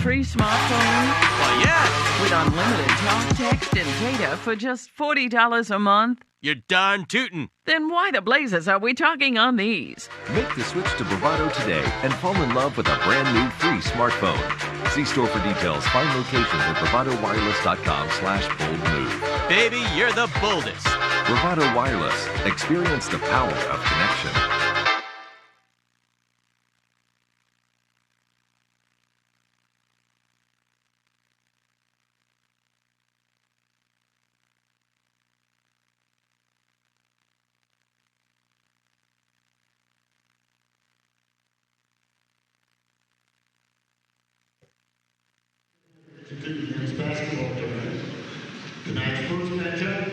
free smartphone? Well, yeah. With unlimited talk, text, and data for just $40 a month? You're darn tootin'. Then why the blazes are we talking on these? Make the switch to Bravado today and fall in love with a brand new free smartphone. See store for details. Find locations at bravadowireless.com/boldmove. Baby, you're the boldest. Bravado Wireless. Experience the power of connection. Men's basketball tournament. Tonight's first matchup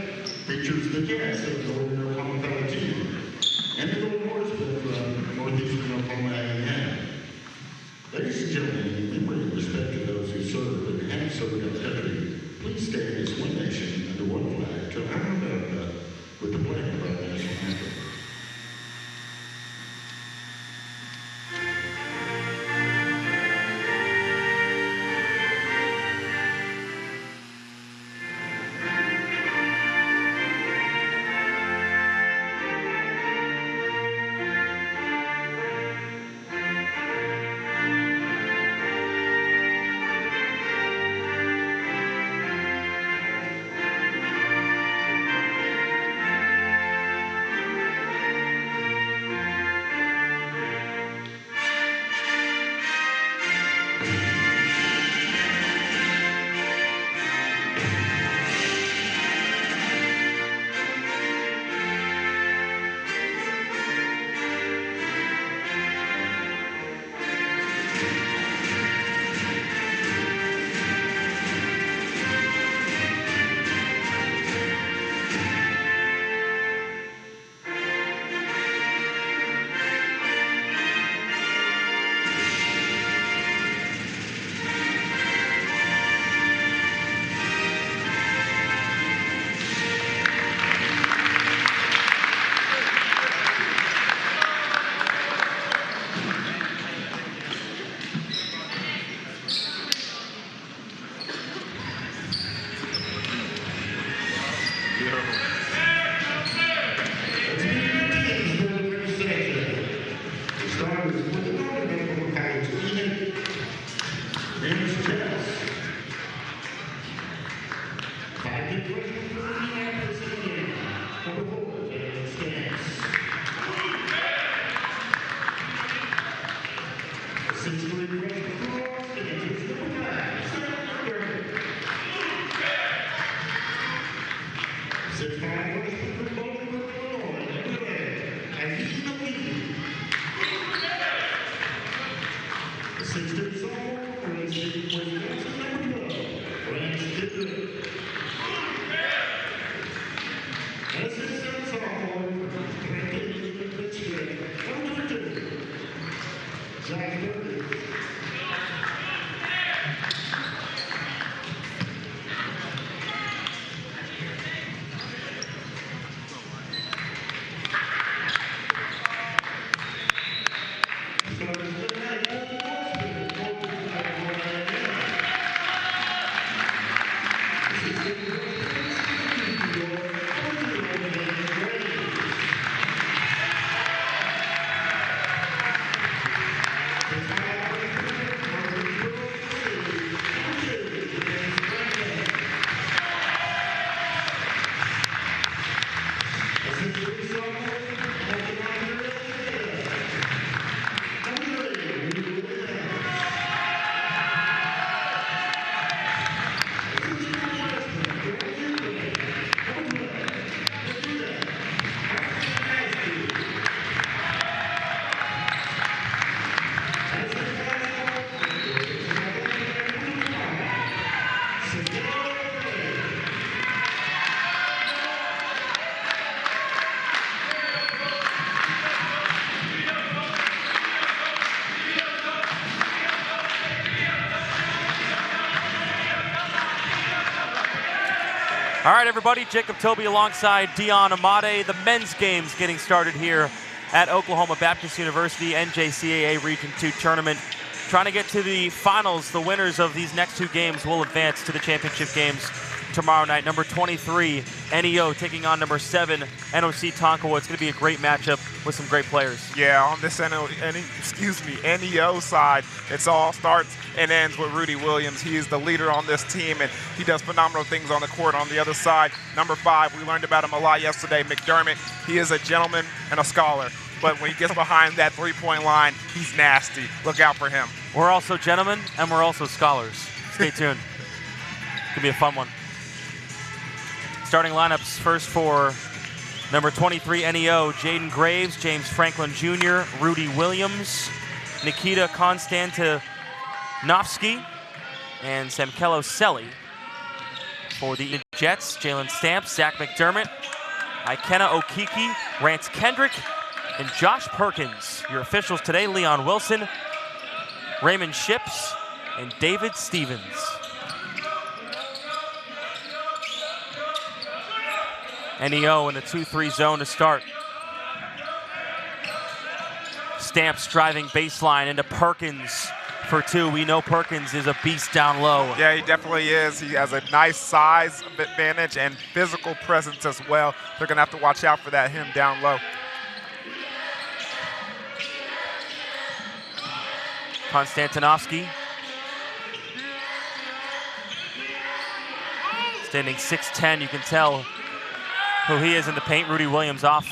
features the Jazz of Northern Oklahoma Valley team and the Golden Horsemen from Northeastern Oklahoma A&M. Ladies and gentlemen, in memory and respect to those who served and have served our country, please stand as one nation under one flag to honor America with the playing of our national anthem. All right, everybody, Jacob Toby alongside Deion Amade. The men's games getting started here at Oklahoma Baptist University NJCAA Region 2 tournament. trying to get to the finals. The winners of these next 2 games will advance to the championship games tomorrow night. Number 23, NEO, taking on number 7, NOC Tonkawa. It's going to be a great matchup with some great players. Yeah, on this NEO side, it all starts and ends with Rudy Williams. He is the leader on this team, and he does phenomenal things on the court. On the other side, number 5, we learned about him a lot yesterday, McDermott. He is a gentleman and a scholar, but when he gets behind that three-point line, he's nasty. Look out for him. We're also gentlemen, and we're also scholars. Stay tuned. Could be a fun one. Starting lineups first for number 23 NEO, Jaden Graves, James Franklin Jr., Rudy Williams, Nikita Konstantinovsky, and Samkelo Selly. For the Jets, Jalen Stamps, Zach McDermott, Ikenna Okiki, Rance Kendrick, and Josh Perkins. Your officials today, Leon Wilson, Raymond Ships, and David Stevens. NEO in a 2-3 zone to start. Stamps driving baseline into Perkins for 2. We know Perkins is a beast down low. Yeah, he definitely is. He has a nice size advantage and physical presence as well. They're going to have to watch out for that, him down low. Konstantinovsky. Standing 6'10", you can tell who he is in the paint. Rudy Williams off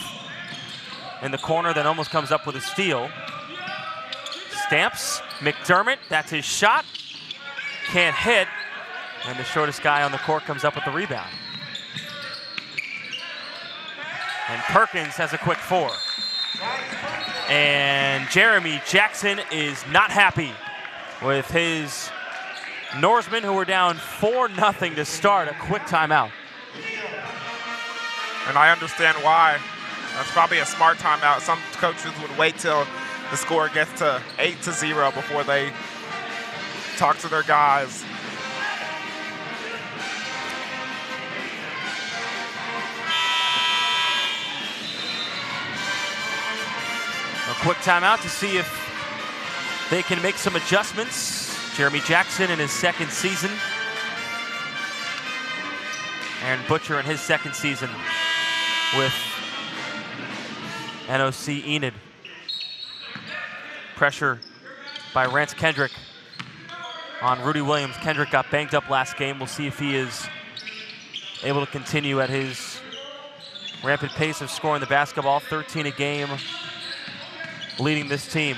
in the corner, then almost comes up with a steal. Stamps, McDermott, that's his shot. Can't hit, and the shortest guy on the court comes up with the rebound. And Perkins has a quick 4. And Jeremy Jackson is not happy with his Norsemen, who were down 4-0 to start. A quick timeout. And I understand why. That's probably a smart timeout. Some coaches would wait till the score gets to 8-0 before they talk to their guys. A quick timeout to see if they can make some adjustments. Jeremy Jackson in his 2nd season. Aaron Butcher in his 2nd season with NOC-ENID. Pressure by Rance Kendrick on Rudy Williams. Kendrick got banged up last game. We'll see if he is able to continue at his rampant pace of scoring the basketball. 13 a game, leading this team.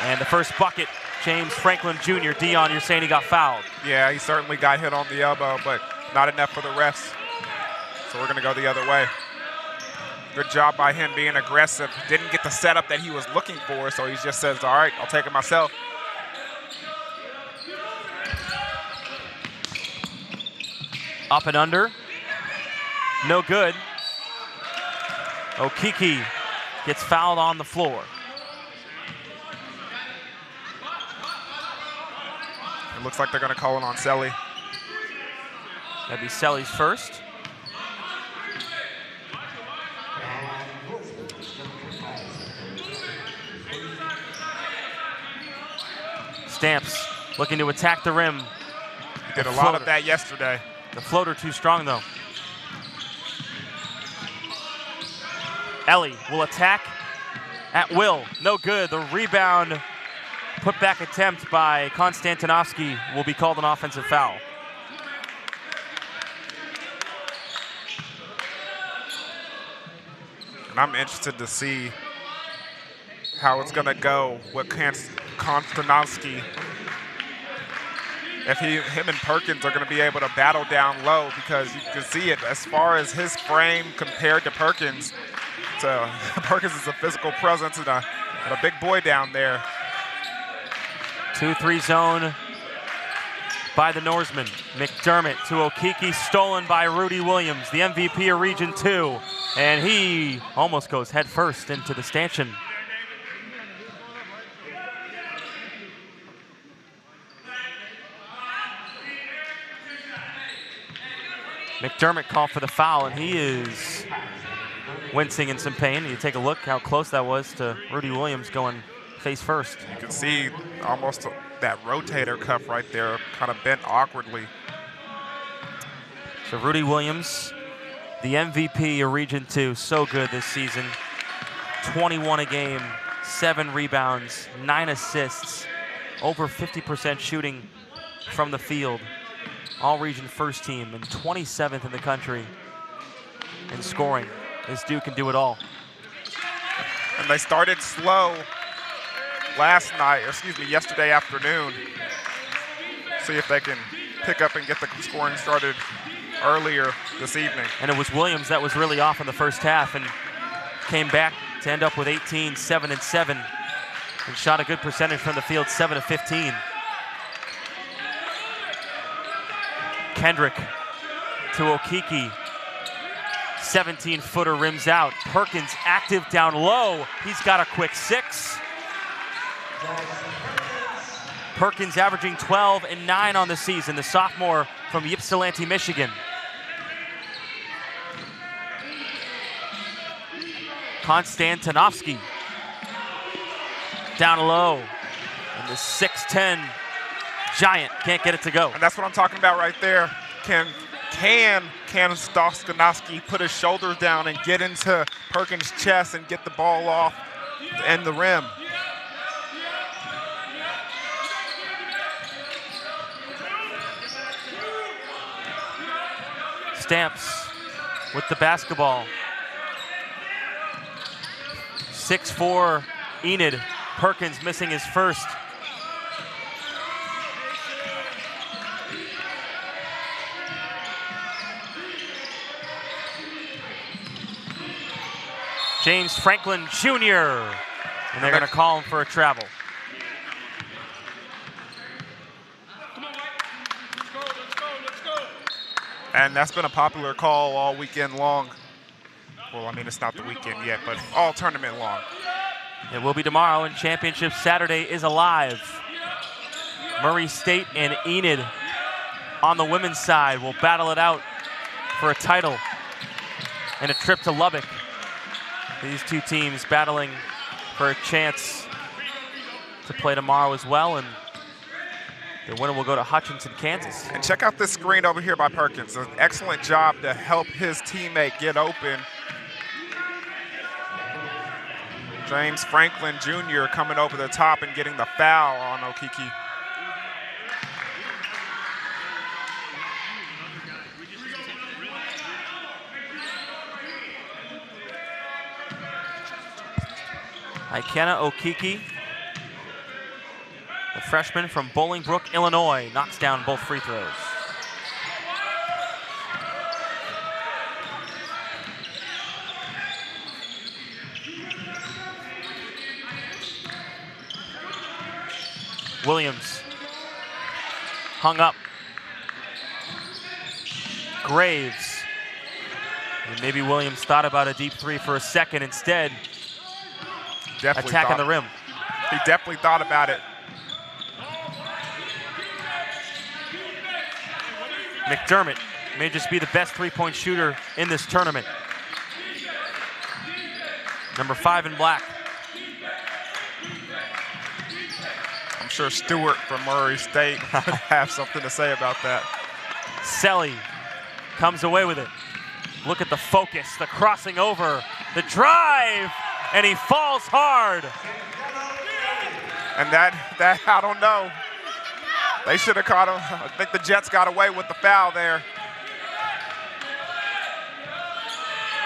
And the first bucket, James Franklin Jr. Deion, you're saying he got fouled. Yeah, he certainly got hit on the elbow, but not enough for the refs. So we're going to go the other way. Good job by him being aggressive. Didn't get the setup that he was looking for, so he just says, all right, I'll take it myself. Up and under. No good. Okiki gets fouled on the floor. It looks like they're going to call it on Selly. That'd be Selly's first. Stamps looking to attack the rim. He did a lot of that yesterday. The floater too strong though. Ellie will attack at will. No good. The rebound, put-back attempt by Konstantinovsky will be called an offensive foul. And I'm interested to see how it's going to go with Konstantinovsky. If him and Perkins are going to be able to battle down low, because you can see it as far as his frame compared to Perkins. So Perkins is a physical presence and a big boy down there. 2-3 zone by the Norseman. McDermott to Okiki, stolen by Rudy Williams, the MVP of Region 2. And he almost goes head first into the stanchion. McDermott called for the foul, and he is wincing in some pain. You take a look how close that was to Rudy Williams going face first. You can see almost that rotator cuff right there, kind of bent awkwardly. So Rudy Williams, the MVP of Region 2, so good this season. 21 a game, 7 rebounds, 9 assists, over 50% shooting from the field. All-region first team and 27th in the country in scoring. This dude can do it all. And they started slow yesterday afternoon. See if they can pick up and get the scoring started earlier this evening. And it was Williams that was really off in the first half and came back to end up with 18, 7 and 7, and shot a good percentage from the field, 7 of 15. Kendrick to Okiki. 17-footer rims out. Perkins active down low. He's got a quick 6. Perkins averaging 12 and 9 on the season, the sophomore from Ypsilanti, Michigan. Konstantinovsky down low. And the 6'10" giant can't get it to go. And that's what I'm talking about right there. Can Konstantinovsky put his shoulders down and get into Perkins' chest and get the ball off to end the rim? Stamps with the basketball. 6'4" Enid. Perkins missing his first. James Franklin Jr. And they're going to call him for a travel. And that's been a popular call all weekend long. Well, I mean, it's not the weekend yet, but all tournament long. It will be tomorrow, and Championship Saturday is alive. Murray State and Enid on the women's side will battle it out for a title and a trip to Lubbock. These two teams battling for a chance to play tomorrow as well, and the winner will go to Hutchinson, Kansas. And check out this screen over here by Perkins. An excellent job to help his teammate get open. James Franklin Jr. coming over the top and getting the foul on Okiki. Ikenna Okiki, the freshman from Bolingbrook, Illinois, knocks down both free throws. Williams hung up. Graves. And maybe Williams thought about a deep three for a second. Instead, attacking the rim. He definitely thought about it. McDermott may just be the best three-point shooter in this tournament. Number 5 in black. I'm sure Stewart from Murray State would have something to say about that. Selly comes away with it. Look at the focus, the crossing over, the drive, and he falls hard. And that I don't know. They should have caught him. I think the Jets got away with the foul there.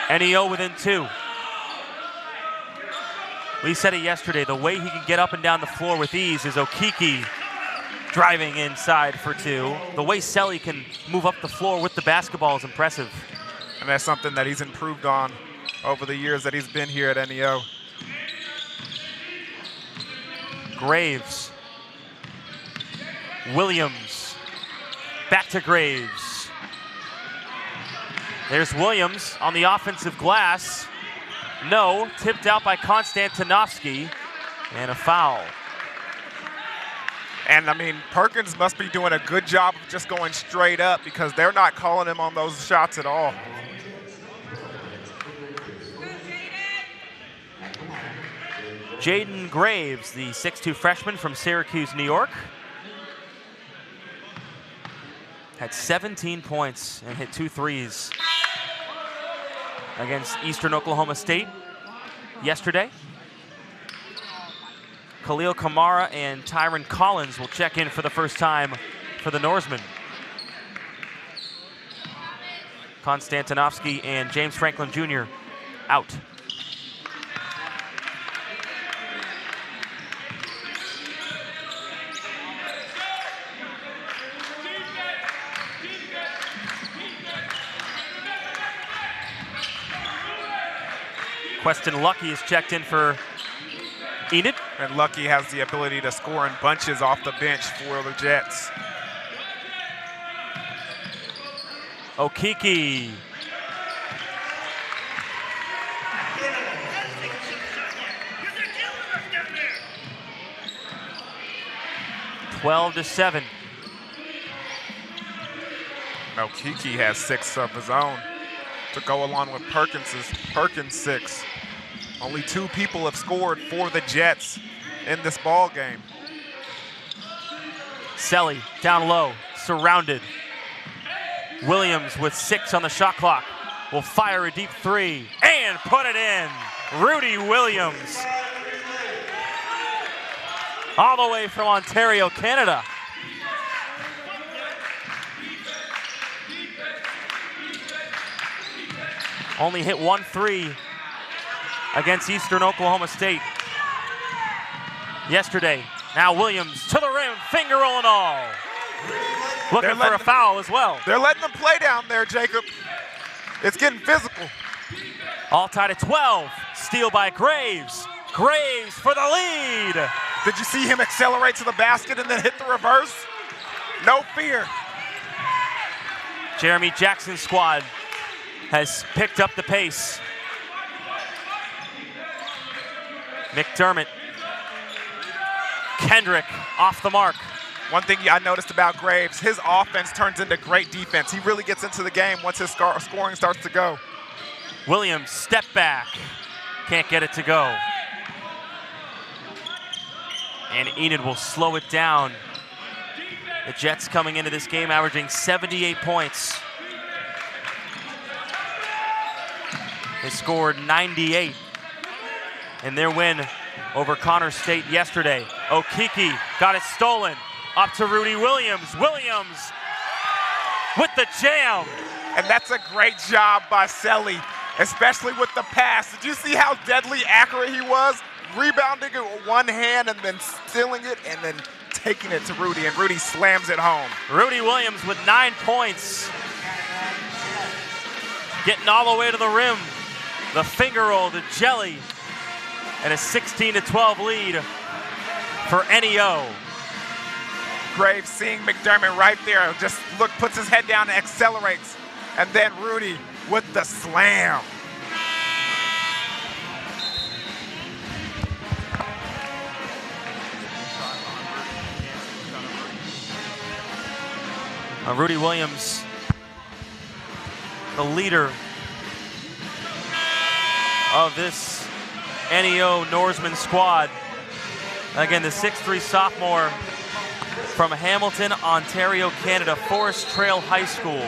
NEO within 2. We said it yesterday, the way he can get up and down the floor with ease is Okiki driving inside for 2. The way Selly can move up the floor with the basketball is impressive. And that's something that he's improved on over the years that he's been here at NEO. Graves. Williams. Back to Graves. There's Williams on the offensive glass. No, tipped out by Konstantinovsky, and a foul. And I mean, Perkins must be doing a good job of just going straight up because they're not calling him on those shots at all. Jaden Graves, the 6'2 freshman from Syracuse, New York, had 17 points and hit 2 threes against Eastern Oklahoma State yesterday. Khalil Kamara and Tyron Collins will check in for the first time for the Norsemen. Konstantinovsky and James Franklin Jr. out. Queston Lucky is checked in for Enid. And Lucky has the ability to score in bunches off the bench for the Jets. Okiki. (12-7). Okiki has 6 of his own to go along with Perkins 6. Only 2 people have scored for the Jets in this ball game. Selly down low, surrounded. Williams with 6 on the shot clock will fire a deep 3 and put it in. Rudy Williams, all the way from Ontario, Canada. Only hit 1 3 against Eastern Oklahoma State yesterday. Now Williams to the rim, finger roll and all. Looking for a foul as well. They're letting them play down there, Jacob. It's getting physical. All tied at 12. Steal by Graves. Graves for the lead. Did you see him accelerate to the basket and then hit the reverse? No fear. Jeremy Jackson's squad has picked up the pace. McDermott. Kendrick off the mark. One thing I noticed about Graves, his offense turns into great defense. He really gets into the game once his scoring starts to go. Williams, step back. Can't get it to go. And Enid will slow it down. The Jets coming into this game averaging 78 points. They scored 98 in their win over Connor State yesterday. Okiki got it stolen. Up to Rudy Williams. Williams with the jam. And that's a great job by Selly, especially with the pass. Did you see how deadly accurate he was? Rebounding it with one hand and then stealing it and then taking it to Rudy, and Rudy slams it home. Rudy Williams with 9 points. Getting all the way to the rim. The finger roll, the jelly, and a 16-12 lead for NEO. Graves seeing McDermott right there, just puts his head down and accelerates. And then Rudy with the slam. Rudy Williams, the leader of this NEO Norseman squad. Again, the 6'3 sophomore from Hamilton, Ontario, Canada, Forest Trail High School,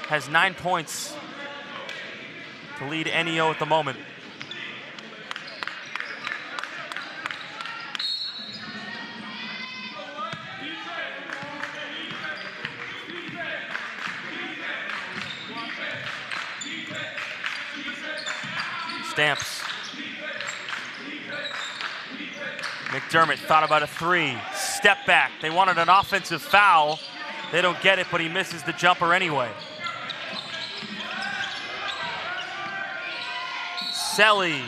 has 9 points to lead NEO at the moment. Stamps. McDermott thought about a 3. Step back. They wanted an offensive foul. They don't get it, but he misses the jumper anyway. Selly.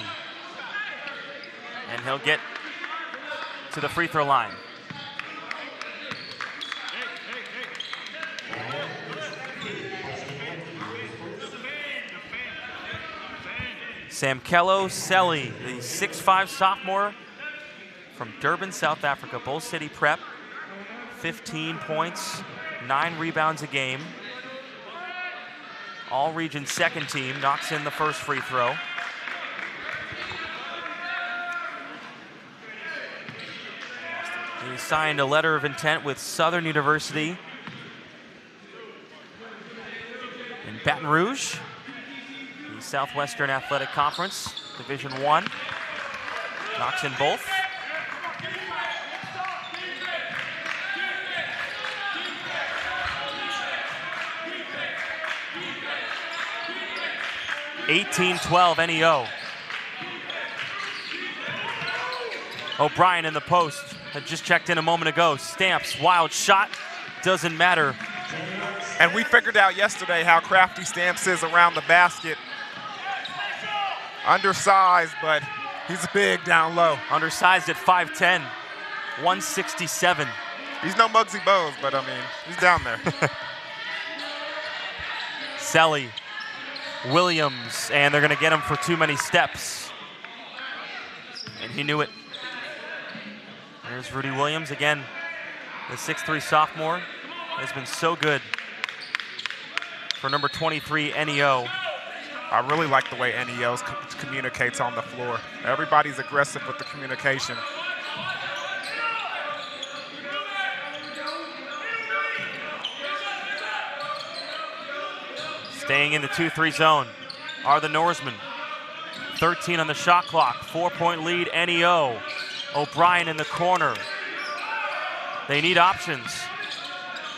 And he'll get to the free throw line. Samkello Selly, the 6'5 sophomore from Durban, South Africa, Bull City Prep. 15 points, 9 rebounds a game. All-region second team, knocks in the first free throw. He signed a letter of intent with Southern University in Baton Rouge, the Southwestern Athletic Conference, Division I. Knocks in both. (18-12) NEO. O'Brien in the post. Had just checked in a moment ago. Stamps, wild shot. Doesn't matter. And we figured out yesterday how crafty Stamps is around the basket. Undersized, but he's big down low. Undersized at 5'10", 167. He's no Muggsy Bogues, but I mean, he's down there. Selly, Williams, and they're gonna get him for too many steps. And he knew it. There's Rudy Williams again. The 6'3" sophomore has been so good for number 23, NEO. I really like the way NEO communicates on the floor. Everybody's aggressive with the communication. Staying in the 2-3 zone are the Norsemen. 13 on the shot clock, 4-point lead, NEO. O'Brien in the corner. They need options.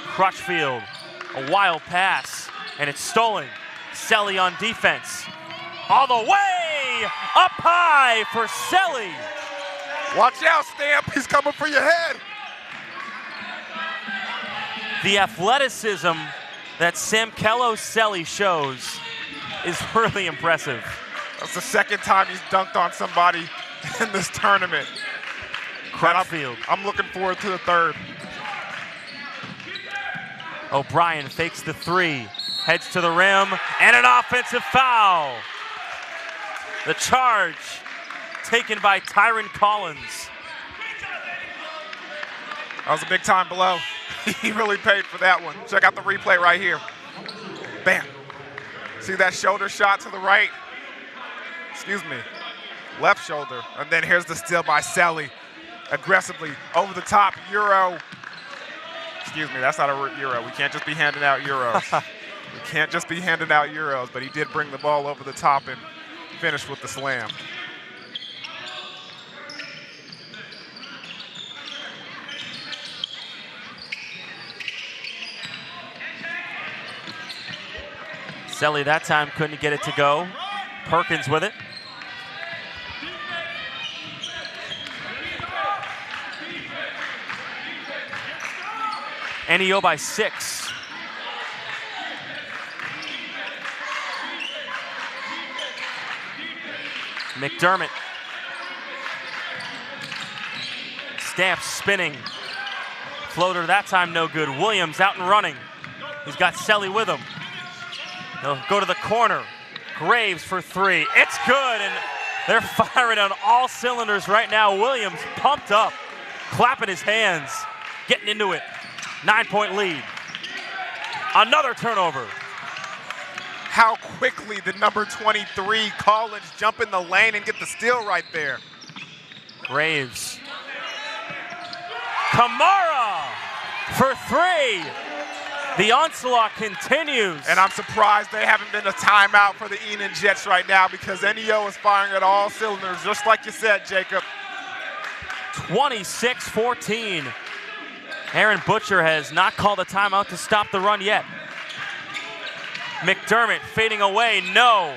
Crutchfield, a wild pass, and it's stolen. Selly on defense. All the way up high for Selly. Watch out, Stamp, he's coming for your head. The athleticism that Samkelo Selly shows is really impressive. That's the second time he's dunked on somebody in this tournament. Crutchfield. I'm looking forward to the third. O'Brien fakes the three, heads to the rim, and an offensive foul. The charge taken by Tyron Collins. That was a big time blow. He really paid for that one. Check out the replay right here. Bam. See that shoulder shot to the right? Excuse me. Left shoulder. And then here's the steal by Selly. Aggressively over the top, Euro. Excuse me, that's not a Euro. We can't just be handing out Euros. We can't just be handing out Euros, but he did bring the ball over the top and finish with the slam. Selly that time couldn't get it to go. Perkins with it. NEO by 6. McDermott. Stamps spinning. Floater that time no good. Williams out and running. He's got Selly with him. He'll go to the corner. Graves for three. It's good, and they're firing on all cylinders right now. Williams pumped up, clapping his hands, getting into it. 9-point lead. Another turnover. How quickly did number 23, Collins, jump in the lane and get the steal right there. Graves. Kamara for three. The onslaught continues. And I'm surprised they haven't been a timeout for the Enid Jets right now because NEO is firing at all cylinders, just like you said, Jacob. 26-14. Aaron Butcher has not called a timeout to stop the run yet. McDermott fading away, no.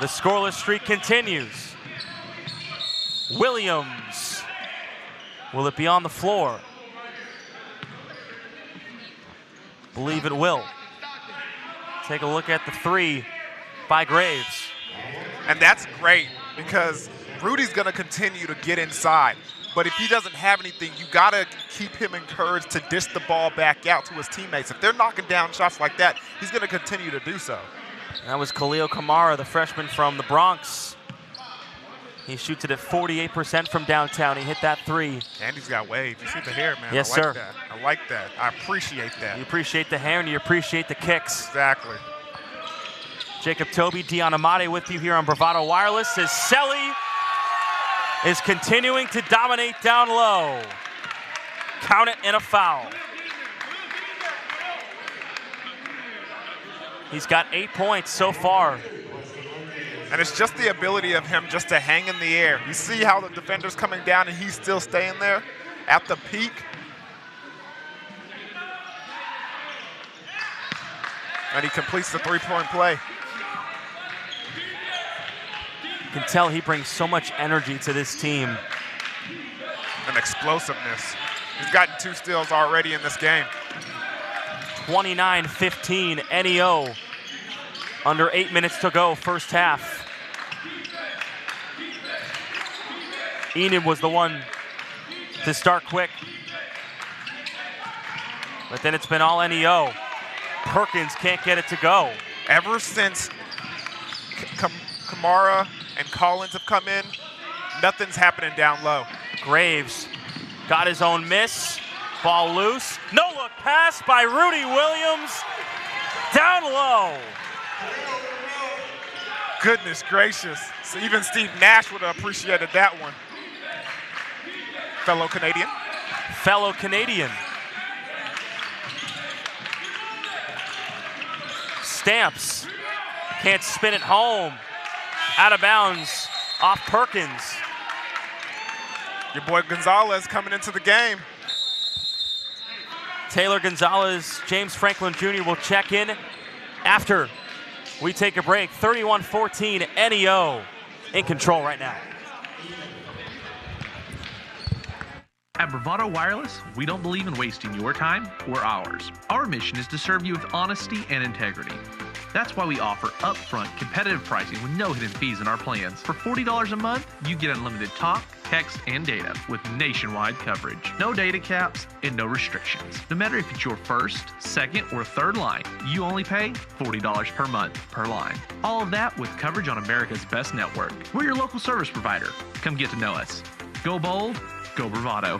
The scoreless streak continues. Williams. Will it be on the floor? Believe it will. Take a look at the three by Graves. And that's great because Rudy's going to continue to get inside. But if he doesn't have anything, you got to keep him encouraged to dish the ball back out to his teammates. If they're knocking down shots like that, he's going to continue to do so. That was Khalil Kamara, the freshman from the Bronx. He shoots it at 48% from downtown. He hit that three. And he's got wave. You see the hair, man. Yes, I like sir. That. I like that. I appreciate that. You appreciate the hair and you appreciate the kicks. Exactly. Jacob Toby, Deion Amade with you here on Bravado Wireless as Selly is continuing to dominate down low. Count it, and a foul. He's got 8 points so far. And it's just the ability of him just to hang in the air. You see how the defender's coming down and he's still staying there at the peak. And he completes the three-point play. You can tell he brings so much energy to this team. And explosiveness. He's gotten 2 steals already in this game. 29-15 NEO. Under 8 minutes to go, first half. Enid was the one to start quick. But then it's been all NEO. Perkins can't get it to go. Ever since Kamara and Collins have come in, nothing's happening down low. Graves got his own miss. Ball loose. No look pass by Rudy Williams. Down low. Goodness gracious. So even Steve Nash would have appreciated that one. Fellow Canadian. Fellow Canadian. Stamps. Can't spin it home. Out of bounds. Off Perkins. Your boy Gonzalez coming into the game. Taylor Gonzalez, James Franklin Jr. will check in after we take a break. 31-14 NEO in control right now. At Bravado Wireless, we don't believe in wasting your time or ours. Our mission is to serve you with honesty and integrity. That's why we offer upfront competitive pricing with no hidden fees in our plans. For $40 a month, you get unlimited talk, text, and data with nationwide coverage. No data caps and no restrictions. No matter if it's your first, second, or third line, you only pay $40 per month per line. All of that with coverage on America's best network. We're your local service provider. Come get to know us. Go bold, go Bravado.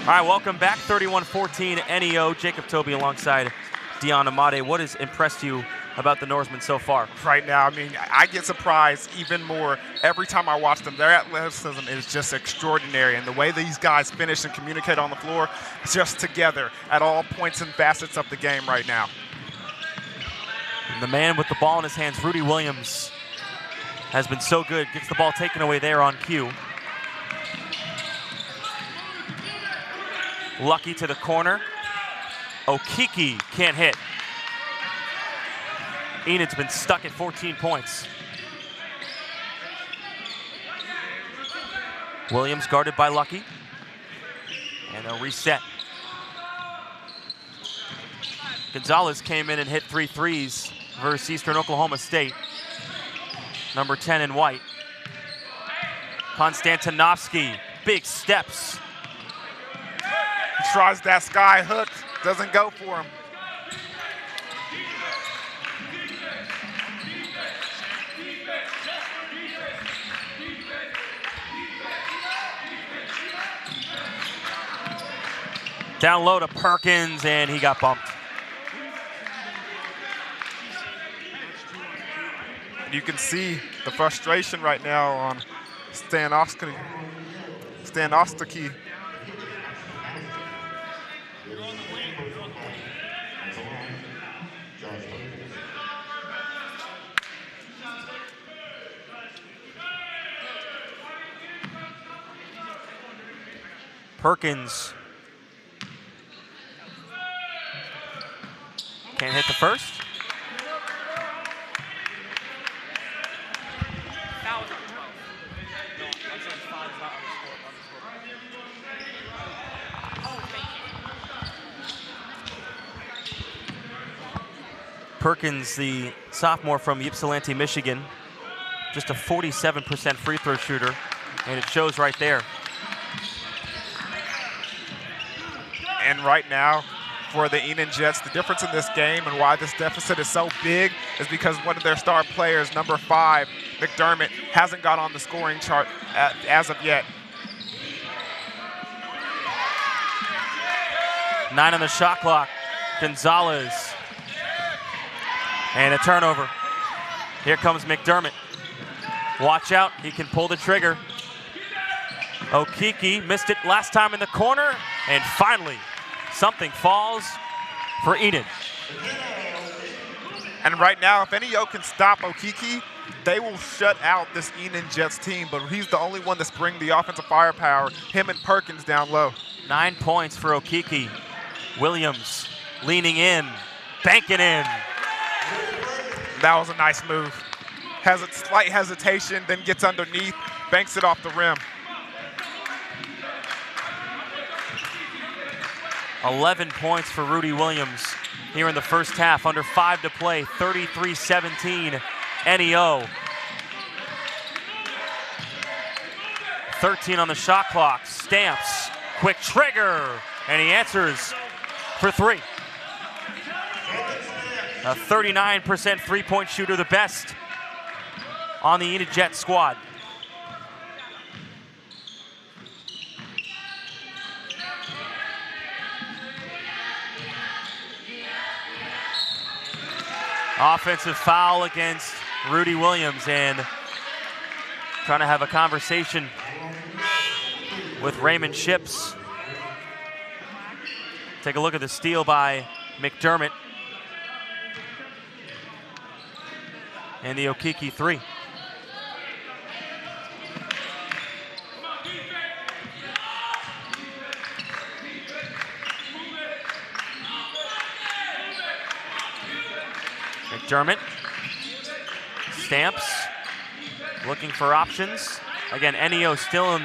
All right, welcome back. 31-14 NEO. Jacob Toby alongside Deion Amade. What has impressed you about the Norsemen so far? Right now, I mean, I get surprised even more every time I watch them. Their athleticism is just extraordinary, and the way these guys finish and communicate on the floor, just together at all points and facets of the game right now. And the man with the ball in his hands, Rudy Williams, has been so good. Gets the ball taken away there on cue. Lucky to the corner. Okiki can't hit. Enid's been stuck at 14 points. Williams guarded by Lucky. And a reset. Gonzalez came in and hit 3 threes versus Eastern Oklahoma State. Number 10 in white. Konstantinovsky, big steps. He tries that sky hook, doesn't go for him. Down low to Perkins, and he got bumped. You can see the frustration right now on Stanovsky. Perkins can't hit the first. Perkins, the sophomore from Ypsilanti, Michigan, just a 47% free throw shooter, and it shows right there. And right now, for the Enid Jets, the difference in this game and why this deficit is so big is because one of their star players, number 5, McDermott, hasn't got on the scoring chart as of yet. 9 on the shot clock. Gonzalez. And a turnover. Here comes McDermott. Watch out, he can pull the trigger. Okeke missed it last time in the corner, and finally, something falls for Enid. And right now, if NEO can stop Okeke, they will shut out this Enid Jets team, but he's the only one that's bringing the offensive firepower, him and Perkins down low. 9 points for Okeke. Williams leaning in, banking in. That was a nice move. Has a slight hesitation, then gets underneath, banks it off the rim. 11 points for Rudy Williams here in the first half. Under 5 to play, 33-17 NEO. 13 on the shot clock. Stamps, quick trigger, and he answers for 3. A 39% three-point shooter, the best on the Enid Jet squad. Offensive foul against Rudy Williams, and trying to have a conversation with Raymond Ships. Take a look at the steal by McDermott. And the Okeke 3. McDermott, Stamps, looking for options. Again, NEO still in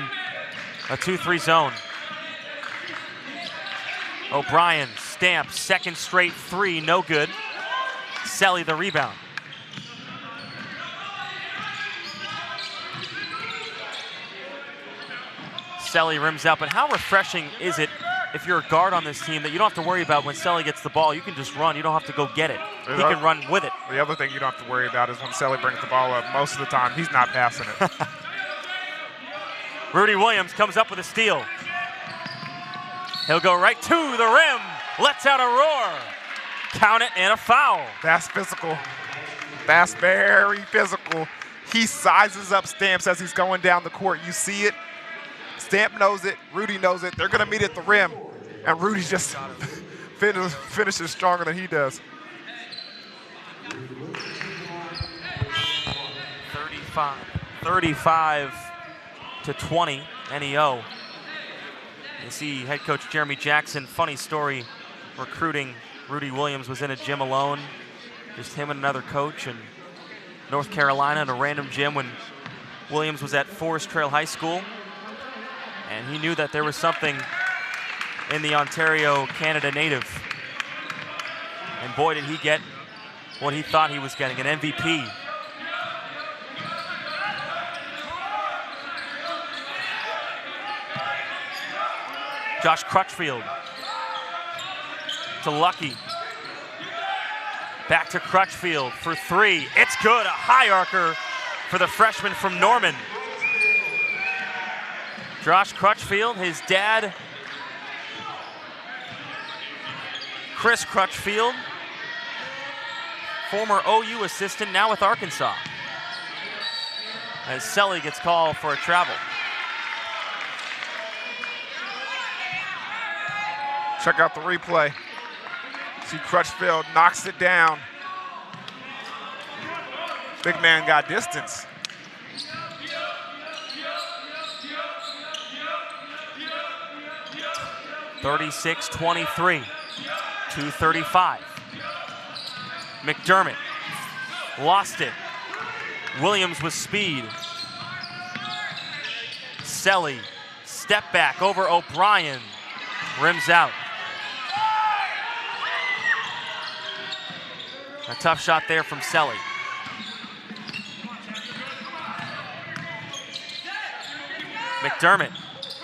a 2-3 zone. O'Brien, Stamps, second straight 3, no good. Selly the rebound. Selly rims out, but how refreshing is it if you're a guard on this team that you don't have to worry about when Selly gets the ball, you can just run, you don't have to go get it. He can run with it. The other thing you don't have to worry about is when Selly brings the ball up, most of the time he's not passing it. Rudy Williams comes up with a steal. He'll go right to the rim, lets out a roar. Count it and a foul. That's physical. That's very physical. He sizes up Stamps as he's going down the court. You see it. Stamp knows it, Rudy knows it. They're gonna meet at the rim, and Rudy just finishes stronger than he does. 35-20 NEO. You see head coach Jeremy Jackson, funny story, recruiting Rudy Williams, was in a gym alone, just him and another coach in North Carolina in a random gym when Williams was at Forest Trail High School. And he knew that there was something in the Ontario, Canada native. And boy, did he get what he thought he was getting, an MVP. Josh Crutchfield to Lucky. Back to Crutchfield for 3. It's good, a high arcer for the freshman from Norman. Josh Crutchfield, his dad, Chris Crutchfield, former OU assistant, now with Arkansas. As Selly gets called for a travel. Check out the replay. See Crutchfield knocks it down. Big man got distance. (36-23), 2:35. McDermott lost it. Williams with speed. Selly, step back over O'Brien, rims out. A tough shot there from Selly. McDermott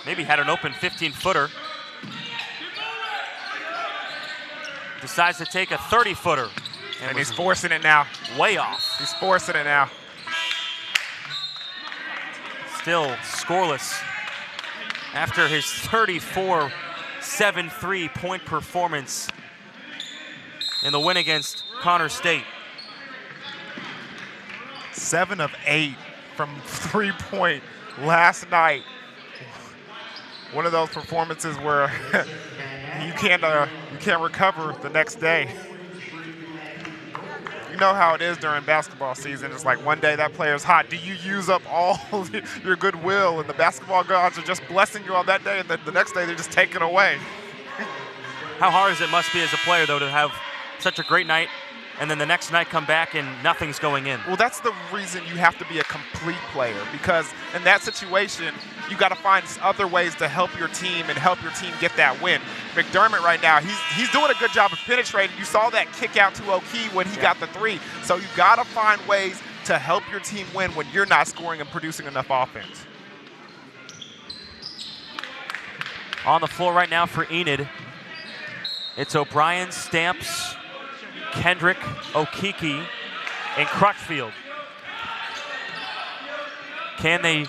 maybe had an open 15-footer. decides to take a 30-footer. And he's forcing it now. Way off. He's forcing it now. Still scoreless after his 34 7-3 point performance in the win against Connor State. 7 of 8 from 3-point last night. One of those performances where you can't recover the next day. You know how it is during basketball season. It's like one day that player's hot. Do you use up all your goodwill, and the basketball gods are just blessing you on that day, and the next day they're just taking away? How hard it must be as a player, though, to have such a great night and then the next night come back and nothing's going in. Well, that's the reason you have to be a complete player, because in that situation, you got to find other ways to help your team and help your team get that win. McDermott right now, he's doing a good job of penetrating. You saw that kick out to O'Kee when he got the 3. So you got to find ways to help your team win when you're not scoring and producing enough offense. On the floor right now for Enid, it's O'Brien, Stamps, Kendrick, Okeke, and Crutchfield. Can they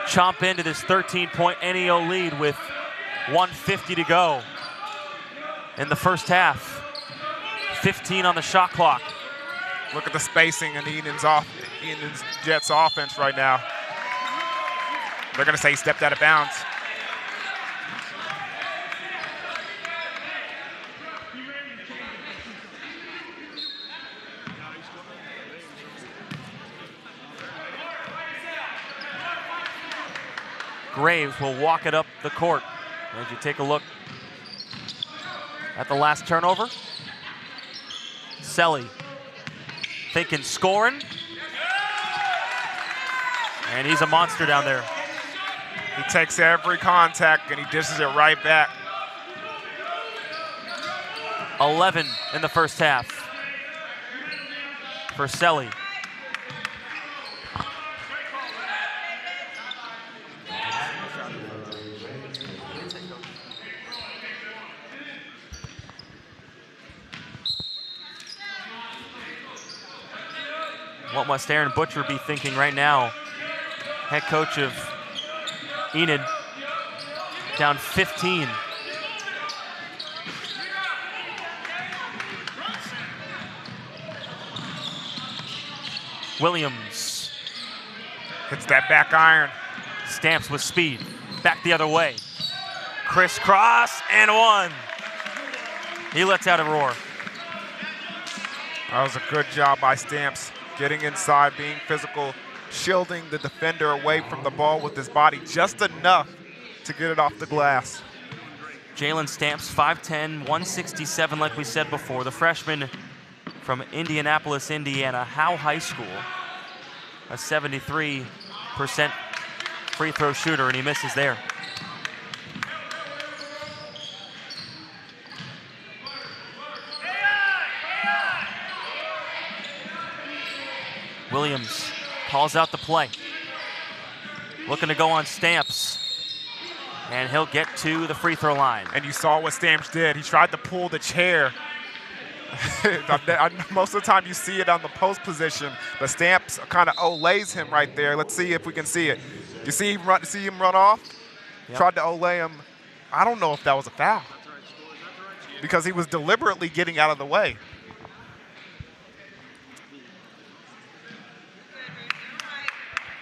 chomp into this 13-point NEO lead with 1:50 to go in the first half? 15 on the shot clock. Look at the spacing in Eden's Jets offense right now. They're going to say he stepped out of bounds. Graves will walk it up the court. As you take a look at the last turnover. Selly thinking scoring. And he's a monster down there. He takes every contact and he dishes it right back. 11 in the first half for Selly. What must Aaron Butcher be thinking right now? Head coach of Enid, down 15. Williams hits that back iron. Stamps with speed. Back the other way. Crisscross and 1. He lets out a roar. That was a good job by Stamps. Getting inside, being physical, shielding the defender away from the ball with his body just enough to get it off the glass. Jalen Stamps, 5'10", 167, like we said before. The freshman from Indianapolis, Indiana, Howe High School. A 73% free throw shooter, and he misses there. Williams calls out the play. Looking to go on Stamps. And he'll get to the free throw line. And you saw what Stamps did. He tried to pull the chair. Most of the time you see it on the post position, but Stamps kind of olays him right there. Let's see if we can see it. You see him run off? Yep. Tried to olay him. I don't know if that was a foul, because he was deliberately getting out of the way.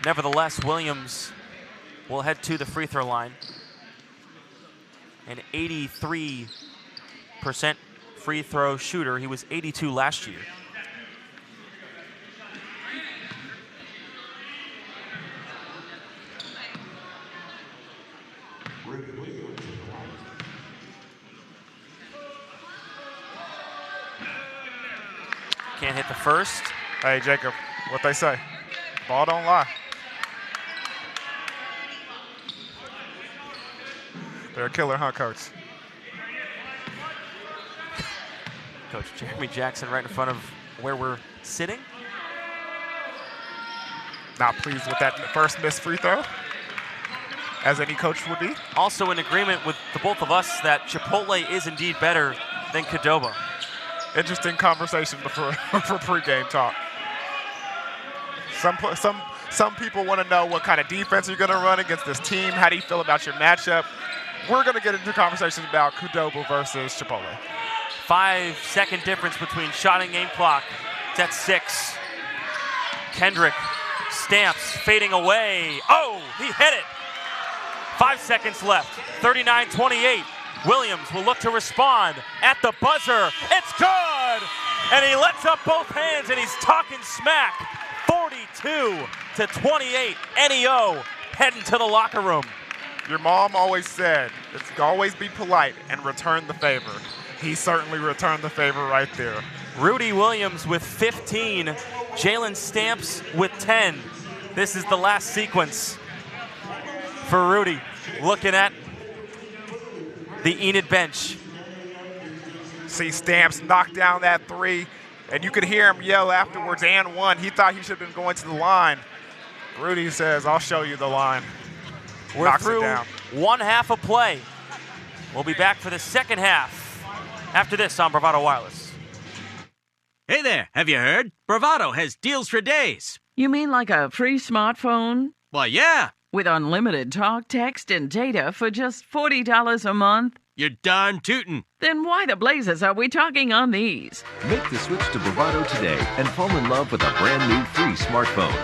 Nevertheless, Williams will head to the free throw line. An 83% free throw shooter. He was 82 last year. Can't hit the first. Hey, Jacob, what they say? Ball don't lie. They're a killer, huh, Coach? Coach Jeremy Jackson right in front of where we're sitting. Not pleased with that first missed free throw, as any coach would be. Also in agreement with the both of us that Chipotle is indeed better than Qdoba. Interesting conversation for pregame talk. Some people want to know what kind of defense you're going to run against this team. How do you feel about your matchup? We're going to get into conversations about Qdoba versus Chipotle. 5-second difference between shot and game clock. It's at 6. Kendrick stamps, fading away. Oh, he hit it. 5 seconds left. 39-28. Williams will look to respond at the buzzer. It's good! And he lets up both hands and he's talking smack. 42-28. NEO heading to the locker room. Your mom always said, it's always be polite and return the favor. He certainly returned the favor right there. Rudy Williams with 15. Jalen Stamps with 10. This is the last sequence for Rudy. Looking at the Enid bench. See Stamps knock down that three, and you could hear him yell afterwards, and one. He thought he should have been going to the line. Rudy says, I'll show you the line. We're Knocks through it down. one half of play. We'll be back for the second half after this on Bravado Wireless. Hey there, have you heard? Bravado has deals for days. You mean like a free smartphone? Well, yeah. With unlimited talk, text, and data for just $40 a month? You're darn tootin'. Then why the blazes are we talking on these? Make the switch to Bravado today and fall in love with a brand new free smartphone.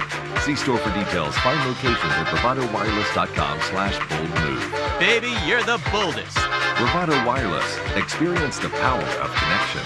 See store for details. Find locations at bravadowireless.com/boldmove. Baby, you're the boldest. Bravado Wireless. Experience the power of connection.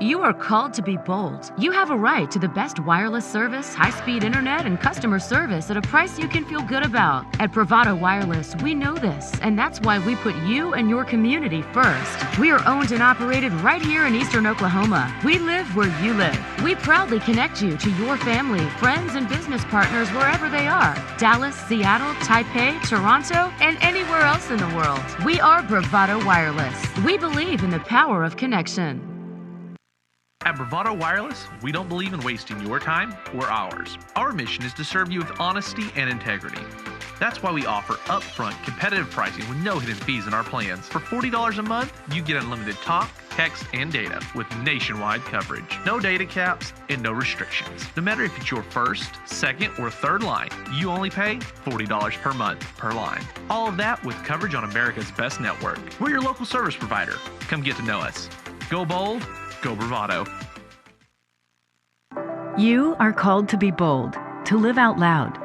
You are called to be bold. You have a right to the best wireless service, high-speed internet, and customer service at a price you can feel good about. At Bravado Wireless, we know this, and that's why we put you and your community first. We are owned and operated right here in Eastern Oklahoma. We live where you live. We proudly connect you to your family, friends, and business partners wherever they are. Dallas, Seattle, Taipei, Toronto, and anywhere else in the world. We are Bravado Wireless. We believe in the power of connection. At Bravado Wireless, we don't believe in wasting your time or ours. Our mission is to serve you with honesty and integrity. That's why we offer upfront competitive pricing with no hidden fees in our plans. For $40 a month, you get unlimited talk, text, and data with nationwide coverage. No data caps and no restrictions. No matter if it's your first, second, or third line, you only pay $40 per month per line. All of that with coverage on America's best network. We're your local service provider. Come get to know us. Go bold. Go Bravado. You are called to be bold, to live out loud,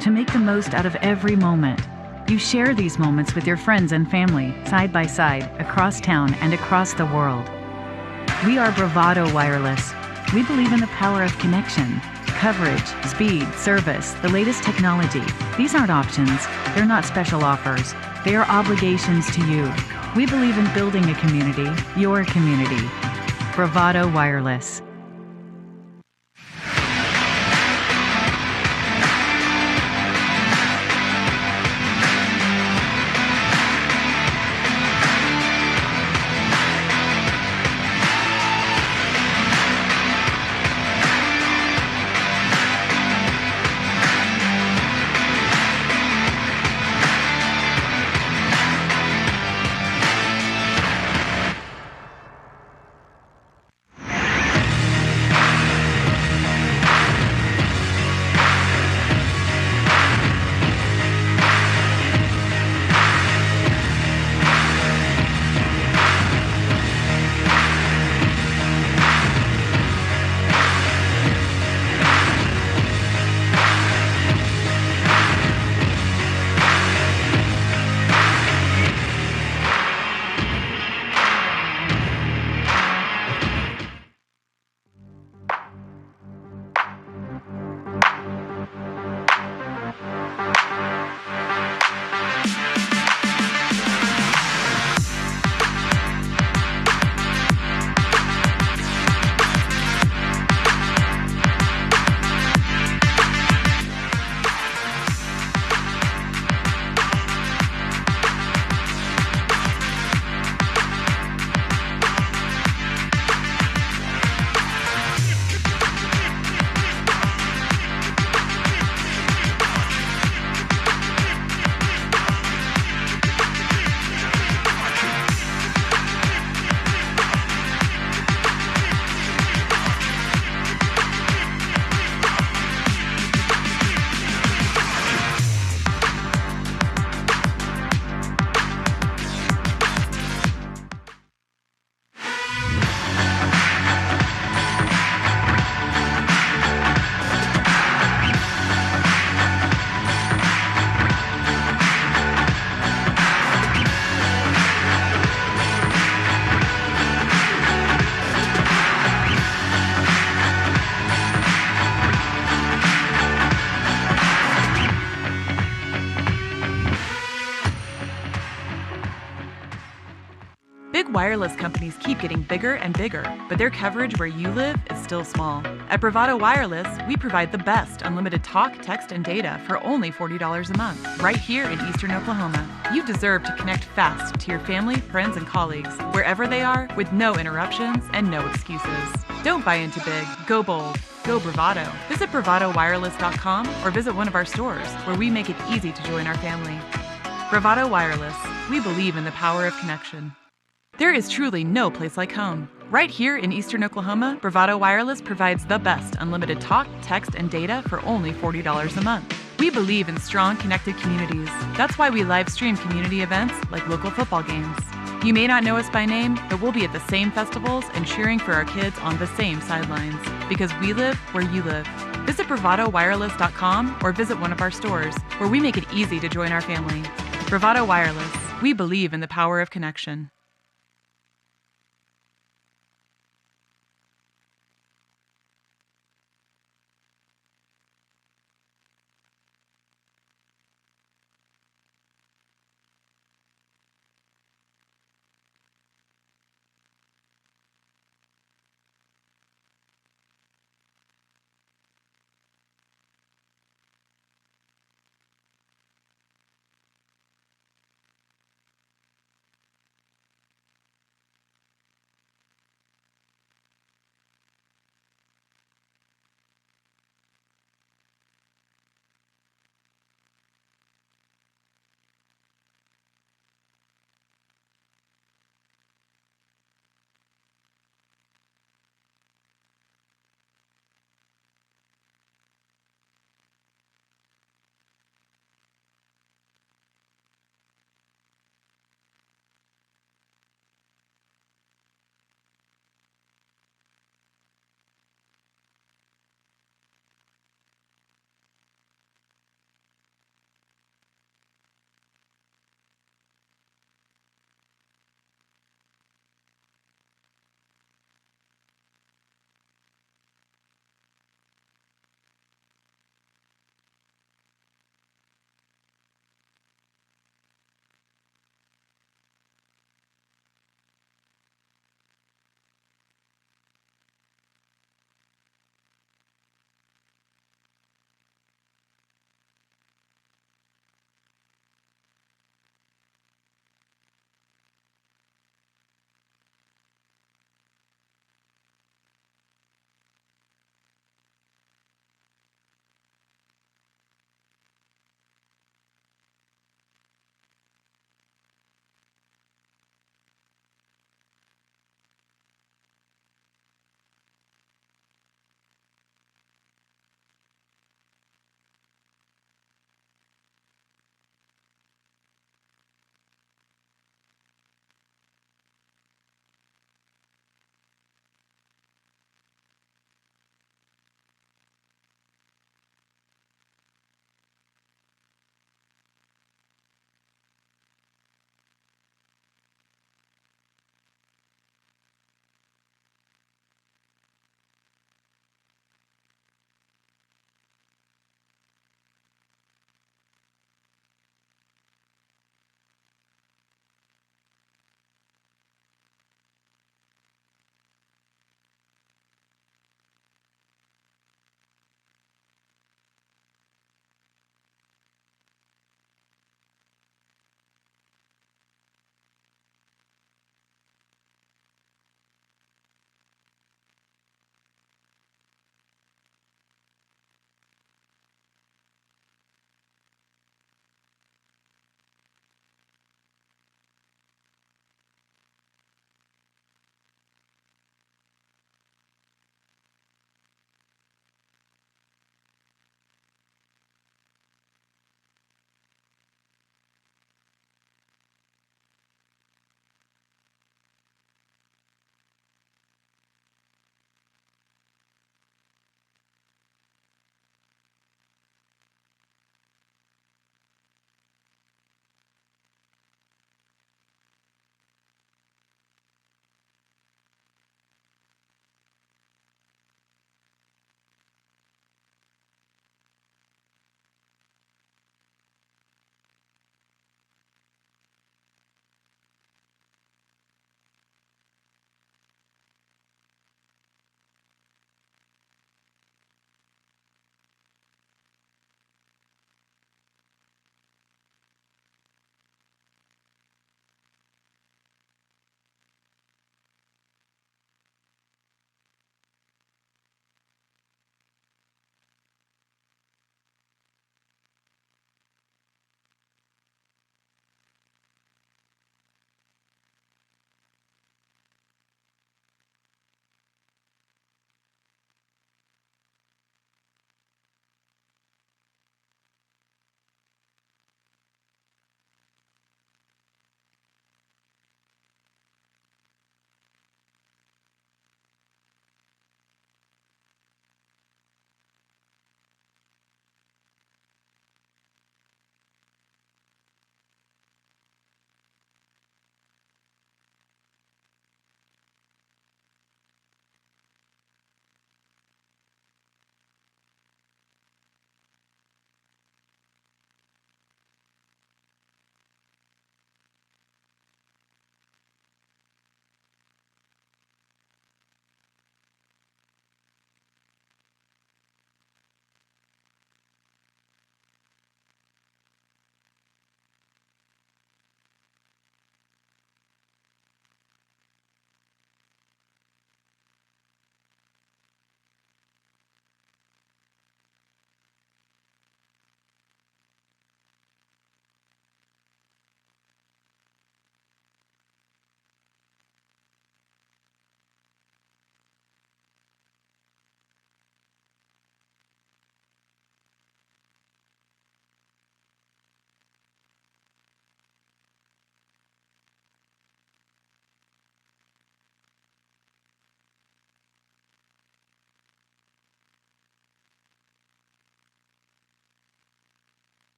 to make the most out of every moment. You share these moments with your friends and family, side by side, across town and across the world. We are Bravado Wireless. We believe in the power of connection, coverage, speed, service, the latest technology. These aren't options. They're not special offers. They are obligations to you. We believe in building a community, your community. Bravado Wireless. Big wireless companies keep getting bigger and bigger, but their coverage where you live is still small. At Bravado Wireless, we provide the best unlimited talk, text, and data for only $40 a month, right here in Eastern Oklahoma. You deserve to connect fast to your family, friends, and colleagues, wherever they are, with no interruptions and no excuses. Don't buy into big, go bold. Go Bravado. Visit bravadowireless.com or visit one of our stores where we make it easy to join our family. Bravado Wireless. We believe in the power of connection. There is truly no place like home. Right here in Eastern Oklahoma, Bravado Wireless provides the best unlimited talk, text, and data for only $40 a month. We believe in strong, connected communities. That's why we live stream community events like local football games. You may not know us by name, but we'll be at the same festivals and cheering for our kids on the same sidelines. Because we live where you live. Visit bravadowireless.com or visit one of our stores, where we make it easy to join our family. Bravado Wireless. We believe in the power of connection.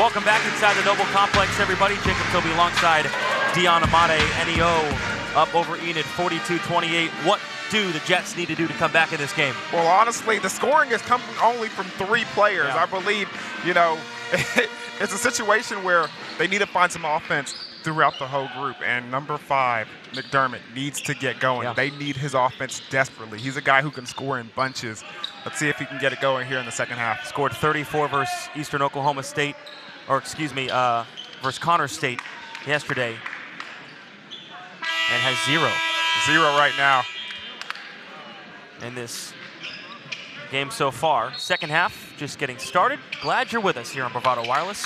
Welcome back inside the Noble Complex, everybody. Jacob Toby alongside Deion Amade, NEO up over Enid 42-28. What do the Jets need to do to come back in this game? Well, honestly, the scoring is coming only from 3 players. Yeah. I believe, it's a situation where they need to find some offense throughout the whole group. And number 5, McDermott, needs to get going. Yeah. They need his offense desperately. He's a guy who can score in bunches. Let's see if he can get it going here in the second half. Scored 34 versus Eastern Oklahoma State, versus Connors State yesterday, and has 0 right now in this game so far. Second half just getting started. Glad you're with us here on Bravado Wireless.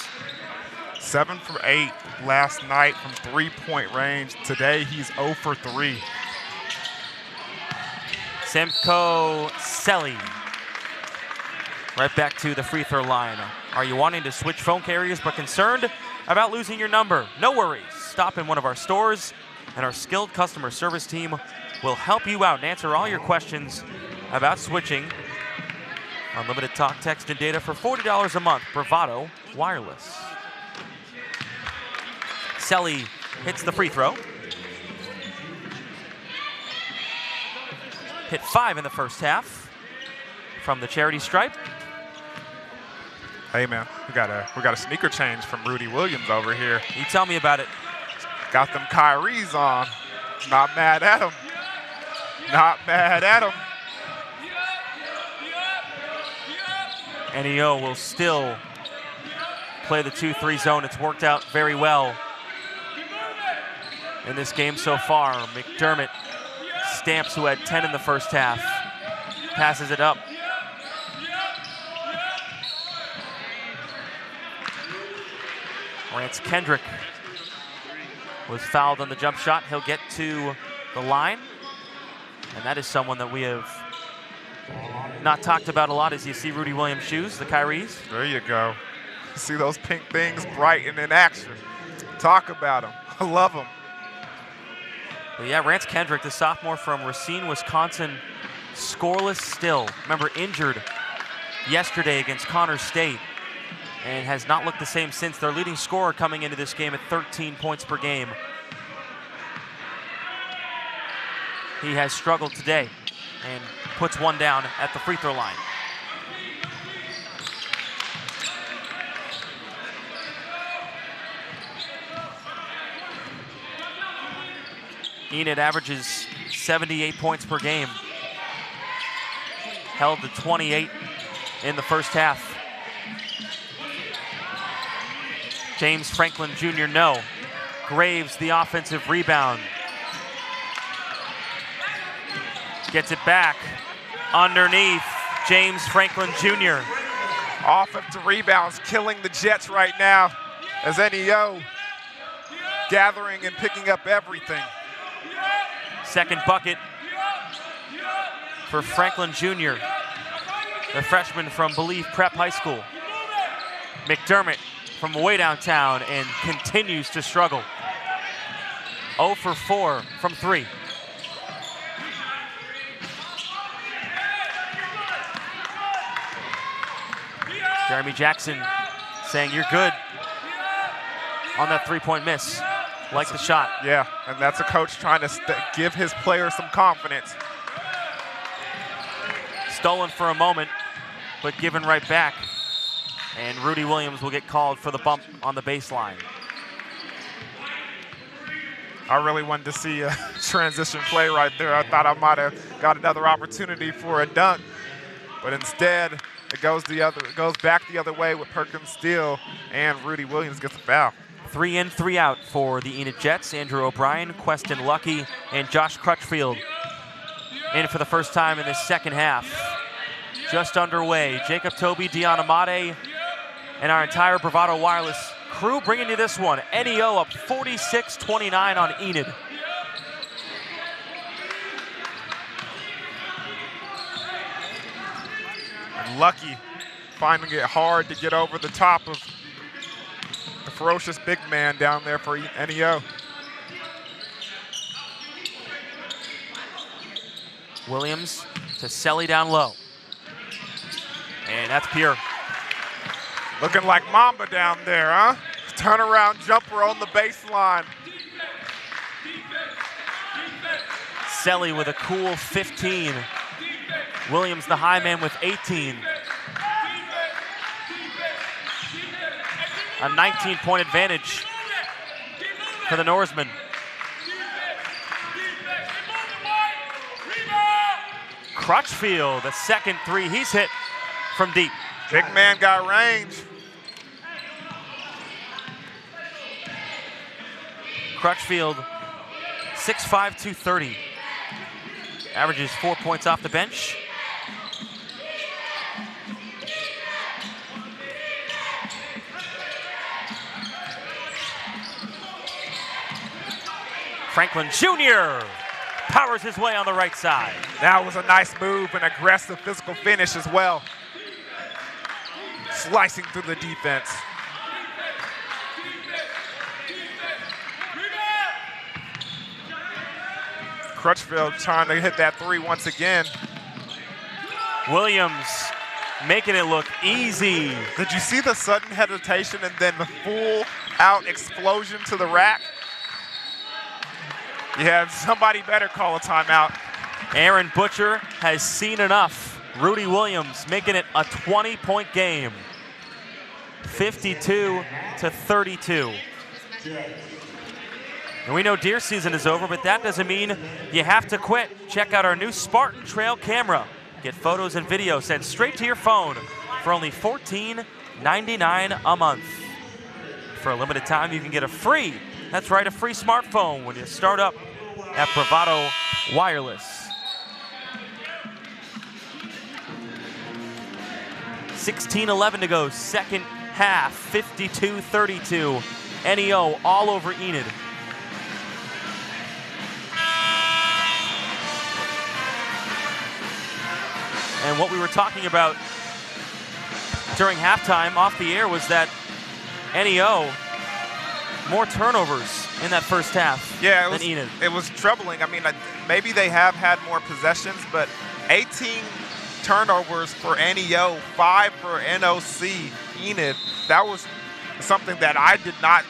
7 for 8 last night from 3-point range. Today he's 0 for 3. Simcoe Selly right back to the free throw line. Are you wanting to switch phone carriers but concerned about losing your number? No worries. Stop in one of our stores and our skilled customer service team will help you out and answer all your questions about switching. Unlimited talk, text, and data for $40 a month. Bravado Wireless. Selly hits the free throw. Hit 5 in the first half from the charity stripe. Hey man, we got a sneaker change from Rudy Williams over here. You tell me about it. Got them Kyries on. Not mad at him. Not mad at him. NEO will still play the 2-3 zone. It's worked out very well in this game so far. McDermott stamps, who had 10 in the first half. Passes it up. Rance Kendrick was fouled on the jump shot. He'll get to the line. And that is someone that we have not talked about a lot as you see Rudy Williams' shoes, the Kyries. There you go. See those pink things bright and in action. Talk about them. I love them. But yeah, Rance Kendrick, the sophomore from Racine, Wisconsin, scoreless still. Remember, injured yesterday against Connors State and has not looked the same since. Their leading scorer coming into this game at 13 points per game. He has struggled today and puts one down at the free throw line. Enid averages 78 points per game. Held to 28 in the first half. James Franklin Jr. no. Graves the offensive rebound. Gets it back underneath. James Franklin Jr. Offensive rebounds killing the Jets right now as NEO gathering and picking up everything. Second bucket for Franklin Jr., the freshman from Believe Prep High School. McDermott from way downtown and continues to struggle. 0 for 4 from 3. Jeremy Jackson saying you're good on that 3-point miss. Like the shot. Yeah, and that's a coach trying to give his players some confidence. Stolen for a moment, but given right back. And Rudy Williams will get called for the bump on the baseline. I really wanted to see a transition play right there. I thought I might have got another opportunity for a dunk, but instead it goes back the other way with Perkins Steele, and Rudy Williams gets a foul. 3 in, 3 out for the Enid Jets. Andrew O'Brien, Queston Lucky, and Josh Crutchfield in for the first time in this second half. Just underway. Jacob Toby, Deion Amade, and our entire Bravado Wireless crew bringing you this one. NEO up 46-29 on Enid. And Lucky finding it hard to get over the top of the ferocious big man down there for NEO. Williams to Selly down low. And that's pure. Looking like Mamba down there, huh? Turnaround jumper on the baseline. Selly with a cool 15. Williams, the high man, with 18. A 19-point advantage for the Norsemen. Crutchfield, the second three he's hit from deep. Big man got range. Crutchfield, 6'5", 230. Averages 4 points off the bench. Franklin Jr. powers his way on the right side. That was a nice move, an aggressive physical finish as well. Slicing through the defense. Crutchfield trying to hit that three once again. Williams making it look easy. Did you see the sudden hesitation and then the full out explosion to the rack? Yeah, somebody better call a timeout. Aaron Butcher has seen enough. Rudy Williams making it a 20-point game. 52-32. And we know deer season is over, but that doesn't mean you have to quit. Check out our new Spartan Trail camera. Get photos and videos sent straight to your phone for only $14.99 a month. For a limited time, you can get a free smartphone when you start up at Bravado Wireless. 16:11 to go, second half, 52-32. NEO all over Enid. And what we were talking about during halftime off the air was that NEO, more turnovers in that first half than Enid. It was troubling. I mean, maybe they have had more possessions, but 18 turnovers for NEO, 5 for NOC-ENID. That was something that I did not,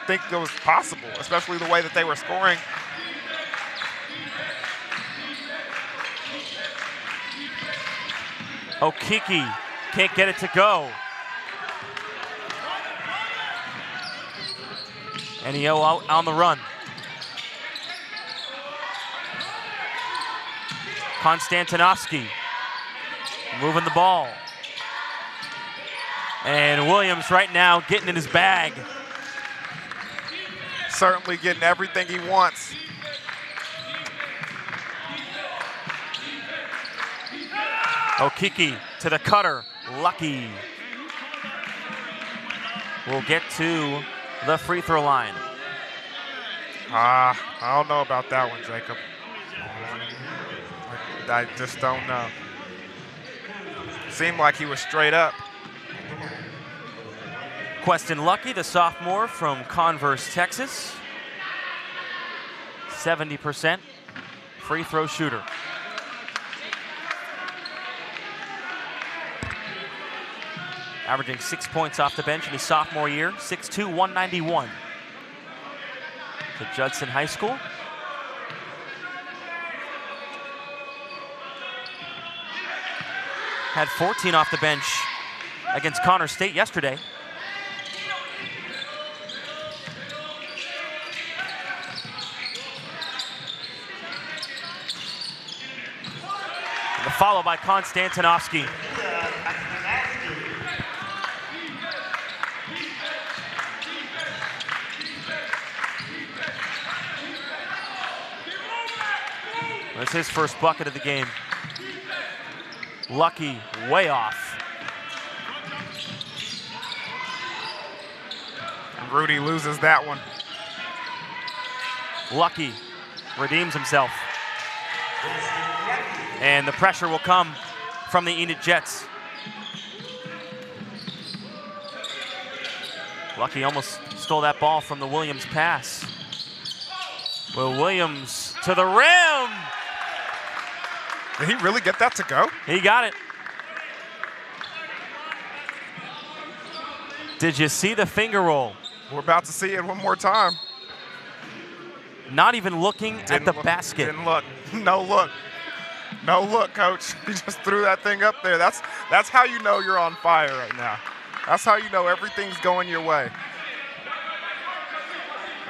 think that was possible, especially the way that they were scoring. Okiki can't get it to go. NEO out on the run. Konstantinovsky moving the ball. And Williams right now getting in his bag. Certainly getting everything he wants. Okiki to the cutter, Lucky. We'll get to the free throw line. I don't know about that one, Jacob. I just don't know. Seemed like he was straight up. Queston Lucky, the sophomore from Converse, Texas. 70% free throw shooter. Averaging 6 points off the bench in his sophomore year, 6'2", 191. To Judson High School. Had 14 off the bench against Connor State yesterday. The follow by Konstantinovsky. That's his first bucket of the game. Lucky, way off. And Rudy loses that one. Lucky redeems himself. And the pressure will come from the Enid Jets. Lucky almost stole that ball from the Williams pass. Will Williams to the rim. Did he really get that to go? He got it. Did you see the finger roll? We're about to see it one more time. Not even looking at the basket. Didn't look. No look. No look, coach. He just threw that thing up there. That's how you know you're on fire right now. That's how you know everything's going your way.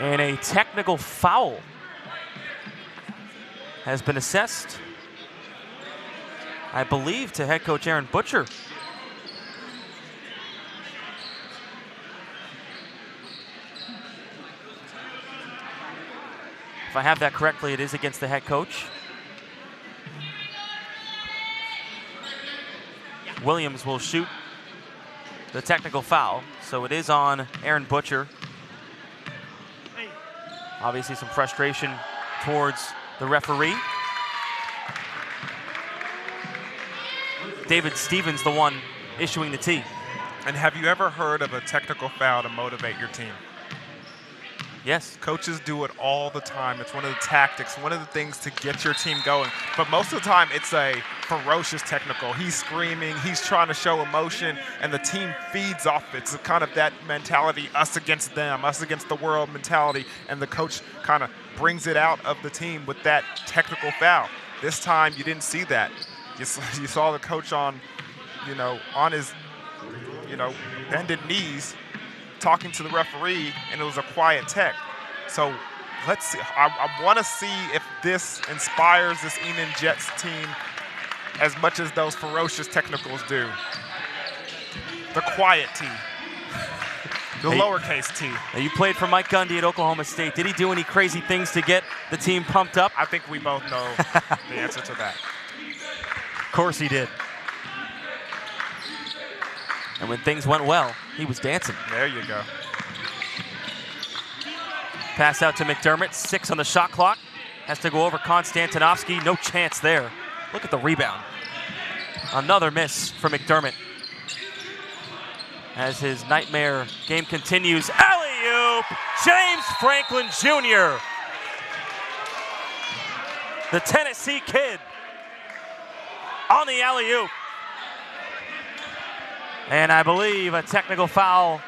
And a technical foul has been assessed, I believe, to head coach Aaron Butcher. If I have that correctly, it is against the head coach. Williams will shoot the technical foul, so it is on Aaron Butcher. Obviously some frustration towards the referee. David Stevens, the one issuing the tee. And have you ever heard of a technical foul to motivate your team? Yes. Coaches do it all the time. It's one of the tactics, one of the things to get your team going. But most of the time, it's a ferocious technical. He's screaming, he's trying to show emotion, and the team feeds off it. It's kind of that mentality, us against them, us against the world mentality, and the coach kind of brings it out of the team with that technical foul. This time, you didn't see that. You saw the coach on his, bended knees, talking to the referee, and it was a quiet tech. So let's see. I want to see if this inspires this Enid Jets team as much as those ferocious technicals do. The quiet T. The lowercase t. Now you played for Mike Gundy at Oklahoma State. Did he do any crazy things to get the team pumped up? I think we both know the answer to that. Of course he did. And when things went well, he was dancing. There you go. Pass out to McDermott, 6 on the shot clock. Has to go over Konstantinovsky, no chance there. Look at the rebound. Another miss for McDermott. As his nightmare game continues, alley-oop, James Franklin Jr. The Tennessee kid on the alley-oop. And I believe a technical foul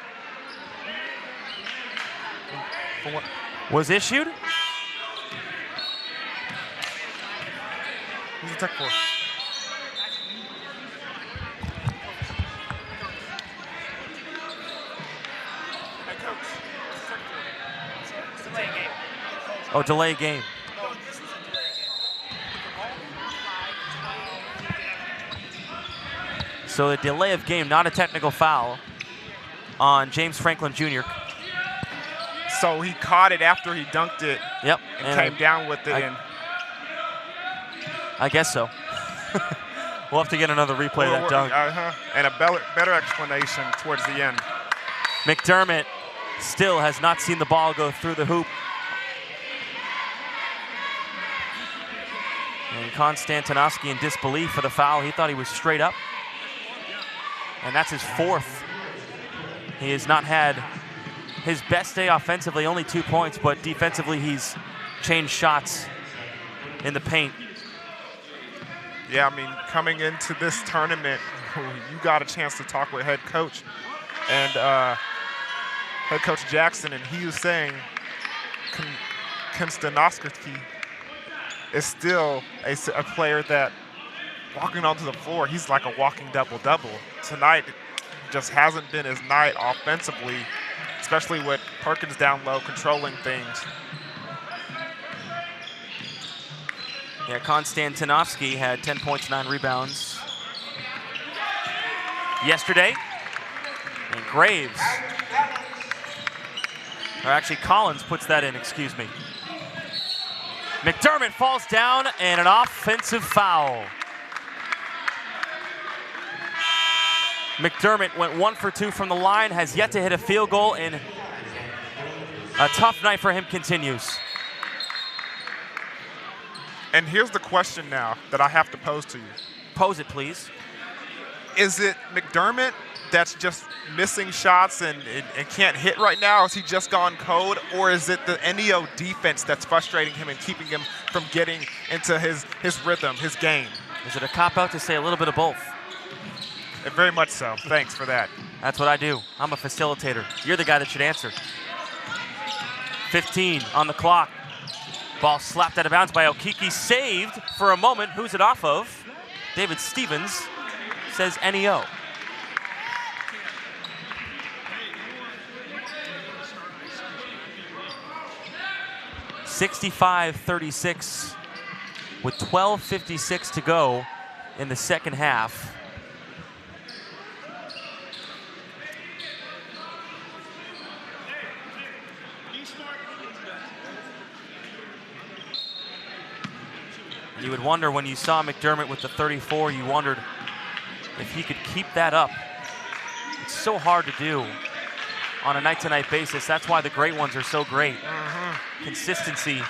was issued. Who's the tech for? Oh, delay game. So a delay of game, not a technical foul on James Franklin Jr. So he caught it after he dunked it. Yep. And came down with it. I guess so. We'll have to get another replay of that dunk. And a better explanation towards the end. McDermott still has not seen the ball go through the hoop. And Konstantinovsky in disbelief for the foul. He thought he was straight up. And that's his 4th. He has not had his best day offensively, only 2 points, but defensively he's changed shots in the paint. Yeah, I mean, coming into this tournament, you got a chance to talk with head coach and head coach Jackson, and he was saying Konstantinovsky is still a player that walking onto the floor, he's like a walking double-double. Tonight just hasn't been his night offensively, especially with Perkins down low, controlling things. Yeah, Konstantinovsky had 10 points, 9 rebounds yesterday. And Graves, or actually Collins puts that in, excuse me. McDermott falls down and an offensive foul. McDermott went 1 for 2 from the line, has yet to hit a field goal, and a tough night for him continues. And here's the question now that I have to pose to you. Pose it, please. Is it McDermott that's just missing shots and can't hit right now? Is he just gone cold? Or is it the NEO defense that's frustrating him and keeping him from getting into his rhythm, his game? Is it a cop-out to say a little bit of both? Very much so. Thanks for that. That's what I do. I'm a facilitator. You're the guy that should answer. 15 on the clock. Ball slapped out of bounds by Okiki. Saved for a moment. Who's it off of? David Stevens says NEO. (65-36) with 12:56 to go in the second half. You would wonder when you saw McDermott with the 34, you wondered if he could keep that up. It's so hard to do on a night-to-night basis. That's why the great ones are so great. Consistency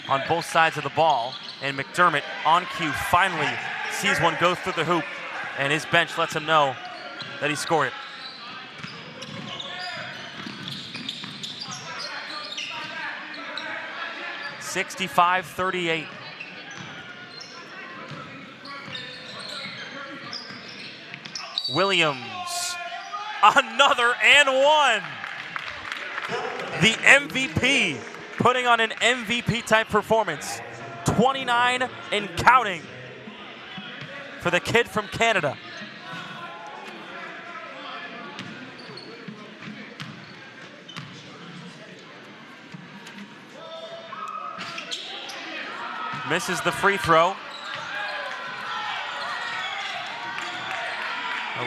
on both sides of the ball. And McDermott on cue finally sees one go through the hoop, and his bench lets him know that he scored it. (65-38). Williams, another and one. The MVP putting on an MVP type performance. 29 and counting for the kid from Canada. Misses the free throw.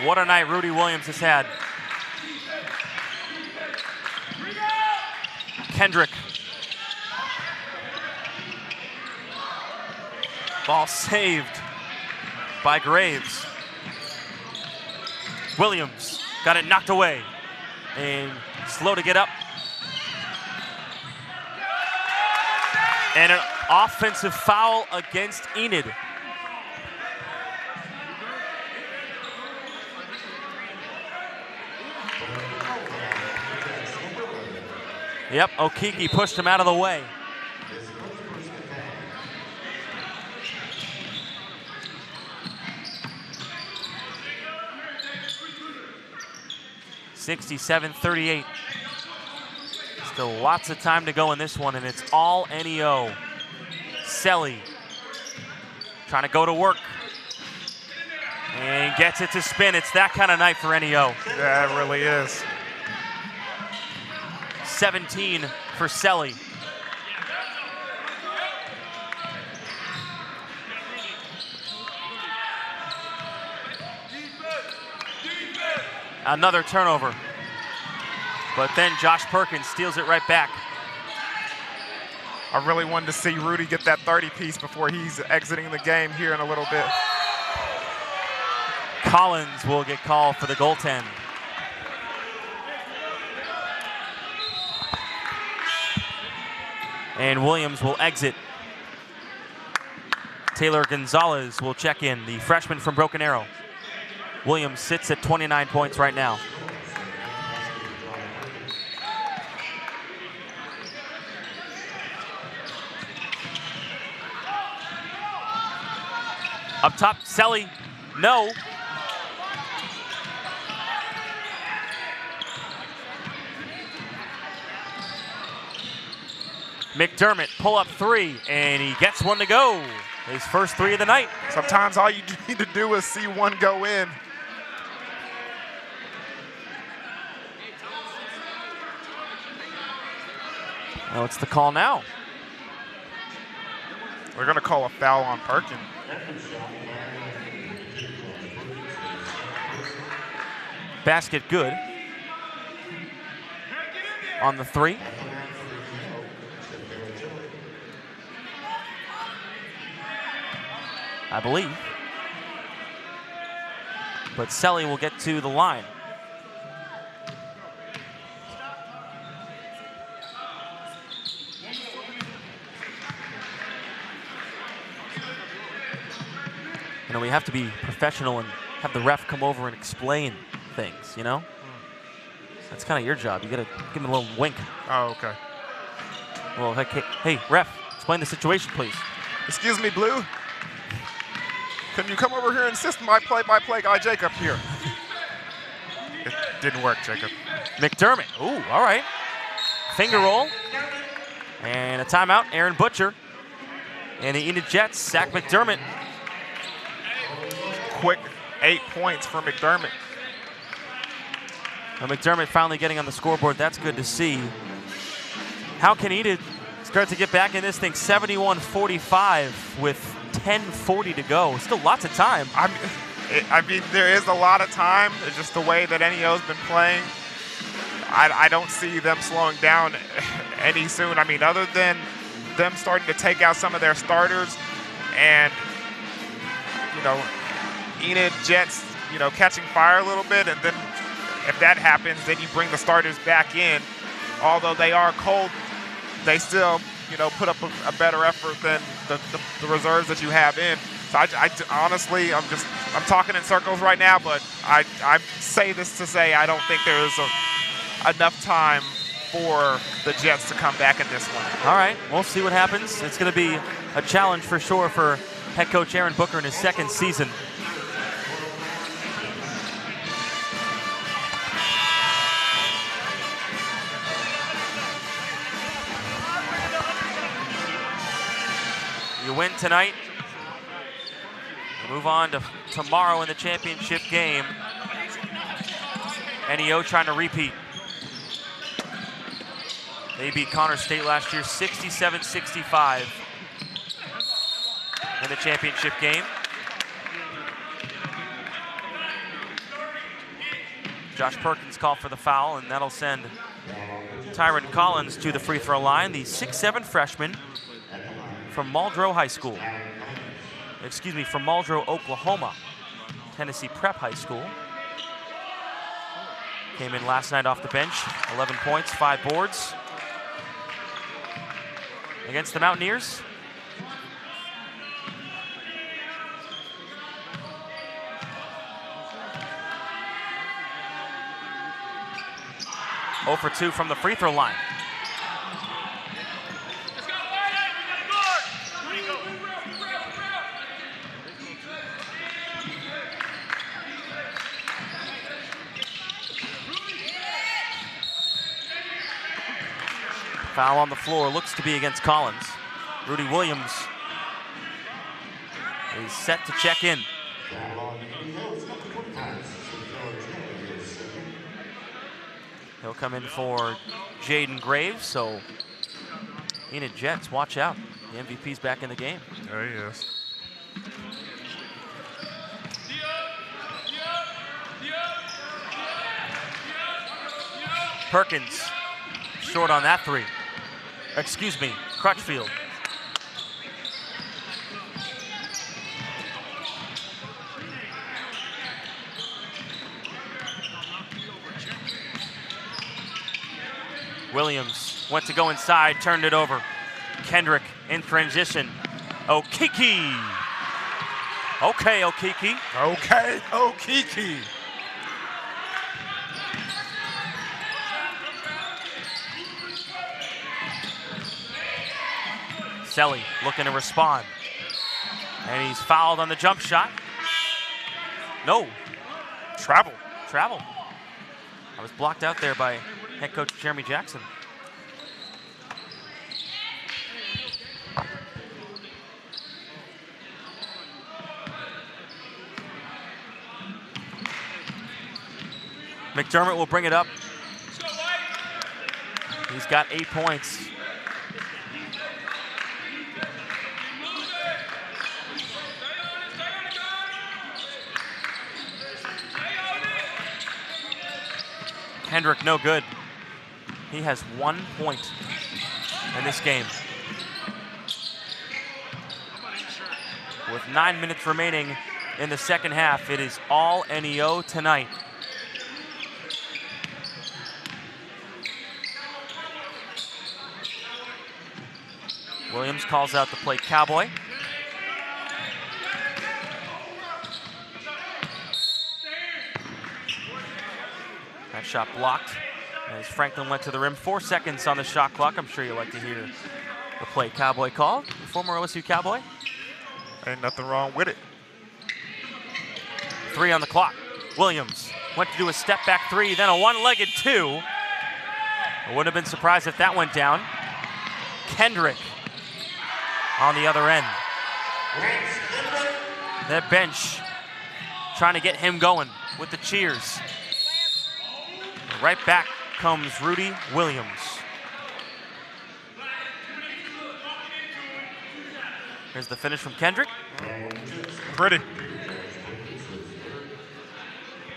What a night Rudy Williams has had. Kendrick. Ball saved by Graves. Williams got it knocked away and slow to get up. And an offensive foul against Enid. Yep, Okiki pushed him out of the way. (67-38). Still lots of time to go in this one, and it's all NEO. Selly trying to go to work and gets it to spin. It's that kind of night for NEO. Yeah, it really is. 17 for Selly. Another turnover. But then Josh Perkins steals it right back. I really wanted to see Rudy get that 30-piece before he's exiting the game here in a little bit. Collins will get called for the goaltend. And Williams will exit. Taylor Gonzalez will check in, the freshman from Broken Arrow. Williams sits at 29 points right now. Up top, Selly, no. McDermott, pull up three, and he gets one to go. His first three of the night. Sometimes all you need to do is see one go in. Now what's the call now? We're going to call a foul on Perkins. Basket good. On the three. I believe. But Selly will get to the line. You know, we have to be professional and have the ref come over and explain things, you know? That's kind of your job. You got to give him a little wink. Oh, okay. Well, hey, ref, explain the situation, please. Excuse me, Blue. Can you come over here and assist my play-by-play guy, Jacob, here? Didn't work, Jacob. McDermott. Ooh, all right. Finger roll. And a timeout. Aaron Butcher. And the Enid Jets sack McDermott. Quick 8 points for McDermott. Well, McDermott finally getting on the scoreboard. That's good to see. How can Enid start to get back in this thing? 71-45 with 10:40 to go. Still lots of time. I mean, there is a lot of time. It's just the way that NEO's been playing. I don't see them slowing down any soon. I mean, other than them starting to take out some of their starters and, you know, Enid Jets, you know, catching fire a little bit. And then if that happens, then you bring the starters back in. Although they are cold, they still, you know, put up a better effort than the reserves that you have in. So I honestly, I'm talking in circles right now, but I say this to say I don't think there is enough time for the Jets to come back in this one. All right, we'll see what happens. It's going to be a challenge for sure for head coach Aaron Booker in his second season. You win tonight. Move on to tomorrow in the championship game. NEO trying to repeat. They beat Connors State last year 67-65 in the championship game. Josh Perkins called for the foul, and that'll send Tyron Collins to the free throw line, the 6'7" freshman from Muldrow High School. Excuse me, from Muldrow, Oklahoma, Tennessee Prep High School. Came in last night off the bench, 11 points, 5 boards. Against the Mountaineers. Oh for 2 from the free throw line. Foul on the floor, looks to be against Collins. Rudy Williams is set to check in. He'll come in for Jaden Graves, so Enid Jets, watch out. The MVP's back in the game. There he is. Perkins, short on that 3. Excuse me, Crutchfield. Williams went to go inside, turned it over. Kendrick in transition. Okiki. Okay, Okiki. Okay, Okiki. Selly looking to respond. And he's fouled on the jump shot. No. Travel. I was blocked out there by head coach Jeremy Jackson. McDermott will bring it up. He's got 8 points. Kendrick no good. He has 1 point in this game. With 9 minutes remaining in the second half, it is all NEO tonight. Williams calls out the play cowboy. That shot blocked as Franklin went to the rim. 4 seconds on the shot clock. I'm sure you like to hear the play cowboy call. The former OSU Cowboy. Ain't nothing wrong with it. 3 on the clock. Williams Went to do a step back three, then a one-legged two. I wouldn't have been surprised if that went down. Kendrick on the other end. That bench trying to get him going with the cheers. Right back comes Rudy Williams. Here's the finish from Kendrick. Pretty.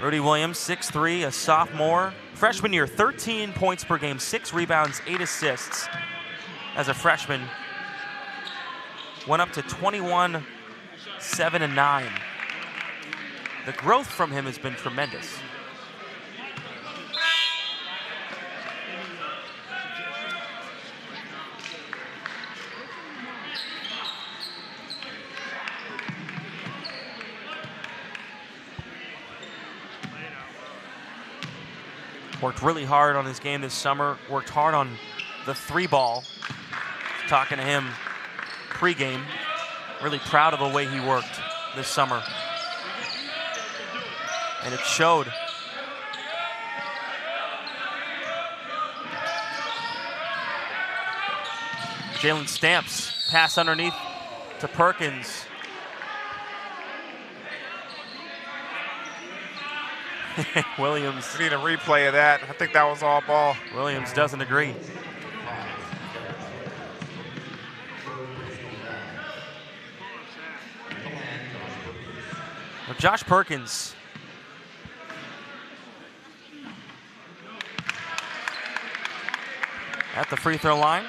Rudy Williams, 6'3", a sophomore. Freshman year, 13 points per game, 6 rebounds, 8 assists. As a freshman, went up to 21, 7, and 9. The growth from him has been tremendous. Worked really hard on his game this summer. Worked hard on the three ball. Talking to him pregame. Really proud of the way he worked this summer. And it showed. Jalen Stamps, pass underneath to Perkins. Williams. We need a replay of that. I think that was all ball. Williams doesn't agree. Well, Josh Perkins. At the free throw line.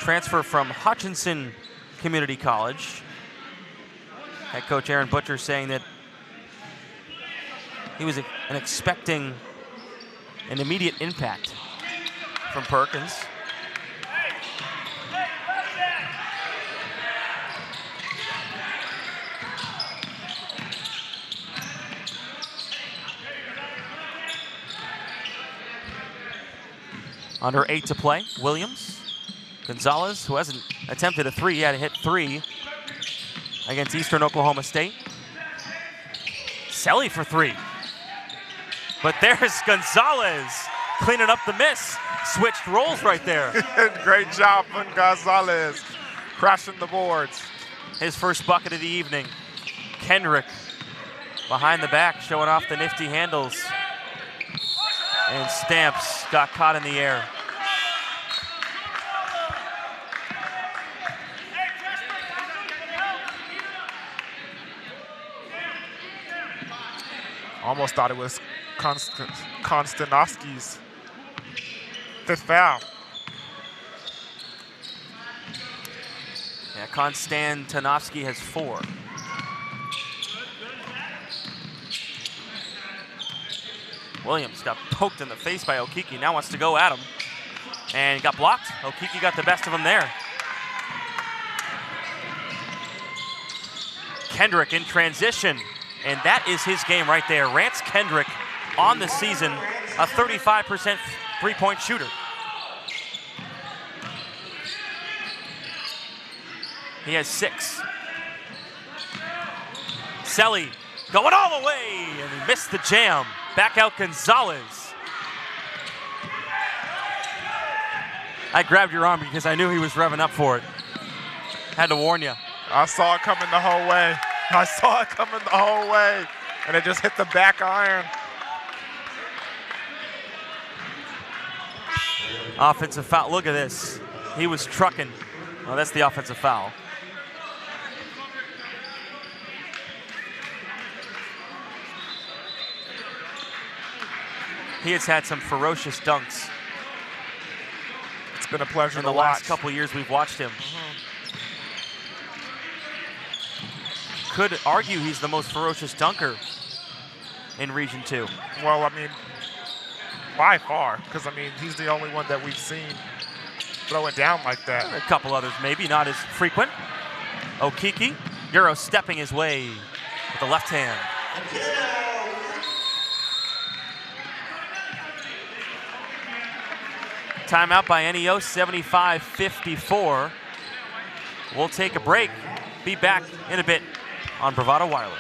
Transfer from Hutchinson Community College. Head coach Aaron Butcher saying that he was expecting an immediate impact from Perkins. Under 8 to play, Williams. Gonzalez, who hasn't attempted a three, he had to hit 3 against Eastern Oklahoma State. Selly for 3. But there's Gonzalez cleaning up the miss. Switched roles right there. Great job from Gonzalez, crashing the boards. His first bucket of the evening. Kendrick behind the back, showing off the nifty handles. And Stamps got caught in the air. Almost thought it was Konstantinovsky's 5th foul. Yeah, Konstantinovsky has 4. Williams got poked in the face by Okiki, now wants to go at him. And got blocked. Okiki got the best of him there. Kendrick in transition. And that is his game right there. Rance Kendrick on the season, a 35% three-point shooter. He has 6. Selly going all the way, and he missed the jam. Back out Gonzalez. I grabbed your arm because I knew he was revving up for it. Had to warn you. I saw it coming the whole way. I saw it coming the whole way, and it just hit the back iron. Offensive foul. Look at this. He was trucking. Oh, that's the offensive foul. He has had some ferocious dunks. It's been a pleasure in to the watch. last couple years we've watched him. Could argue he's the most ferocious dunker in Region 2. Well, I mean, by far, because, I mean, he's the only one that we've seen throw it down like that. A couple others maybe, not as frequent. Okiki, Euro stepping his way with the left hand. Timeout by NEO, 75-54. We'll take a break. Be back in a bit on Bravado Wireless.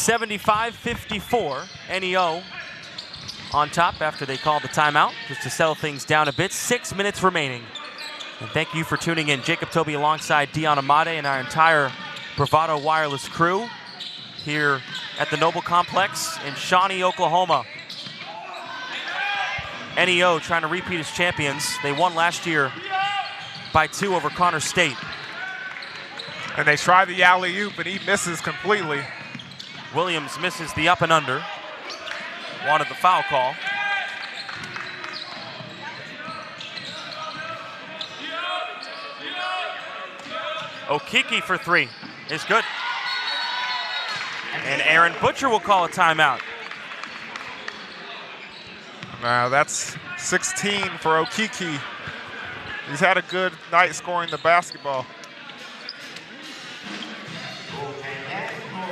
75-54, NEO on top after they called the timeout, just to settle things down a bit. 6 minutes remaining. And thank you for tuning in. Jacob Toby alongside Deion Amade and our entire Bravado Wireless crew here at the Noble Complex in Shawnee, Oklahoma. NEO trying to repeat as champions. They won last year by 2 over Connor State. And they try the alley-oop, and he misses completely. Williams misses the up and under. Wanted the foul call. Okiki for 3 is good. And Aaron Butcher will call a timeout. Now that's 16 for Okiki. He's had a good night scoring the basketball.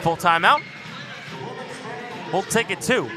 Full timeout. We'll take it 2.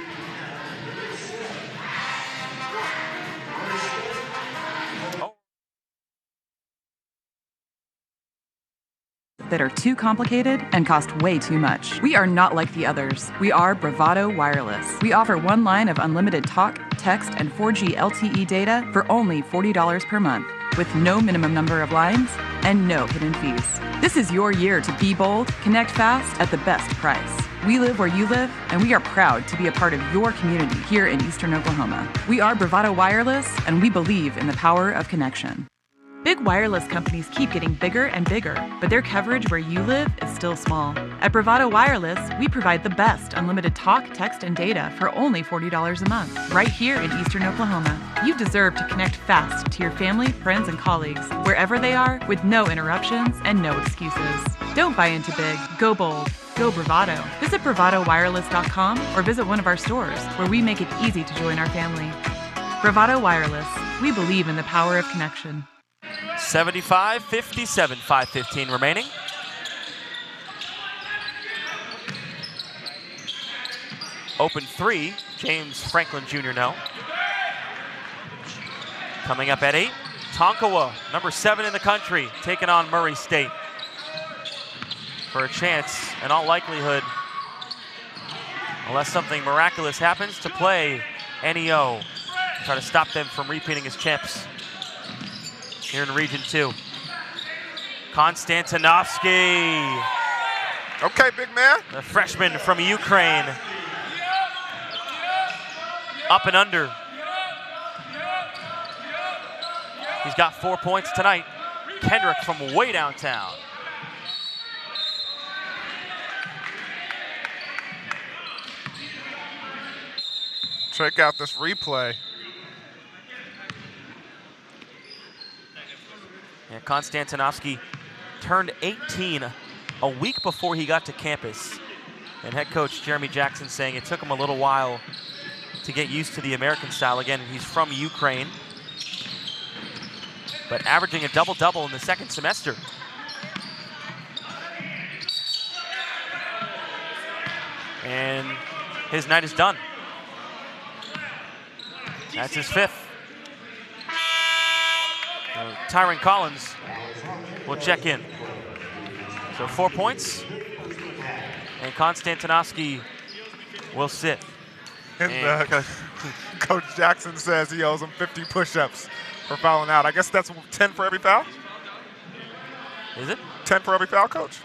That are too complicated and cost way too much. We are not like the others. We are Bravado Wireless. We offer 1 line of unlimited talk, text, and 4G LTE data for only $40 per month, with no minimum number of lines and no hidden fees. This is your year to be bold, connect fast at the best price. We live where you live, and we are proud to be a part of your community here in Eastern Oklahoma. We are Bravado Wireless, and we believe in the power of connection. Big wireless companies keep getting bigger and bigger, but their coverage where you live is still small. At Bravado Wireless, we provide the best unlimited talk, text, and data for only $40 a month, right here in Eastern Oklahoma. You deserve to connect fast to your family, friends, and colleagues, wherever they are, with no interruptions and no excuses. Don't buy into big. Go bold. Go Bravado. Visit bravadowireless.com or visit one of our stores, where we make it easy to join our family. Bravado Wireless. We believe in the power of connection. 75-57, 5:15 remaining. Open 3, James Franklin Jr. now. Coming up at 8, Tonkawa, number 7 in the country, taking on Murray State. For a chance, in all likelihood, unless something miraculous happens, to play NEO. Try to stop them from repeating as champs here in Region 2. Konstantinovsky. Okay, big man. The freshman from Ukraine. Up and under. He's got 4 points tonight. Kendrick from way downtown. Check out this replay. Yeah, Konstantinovsky turned 18 a week before he got to campus. And head coach Jeremy Jackson saying it took him a little while to get used to the American style. Again, he's from Ukraine, but averaging a double-double in the second semester. And his night is done. That's his 5th. Tyron Collins will check in. So 4 points, and Konstantinovsky will sit. And Coach Jackson says he owes him 50 push-ups for fouling out. I guess that's 10 for every foul? Is it? 10 for every foul, Coach?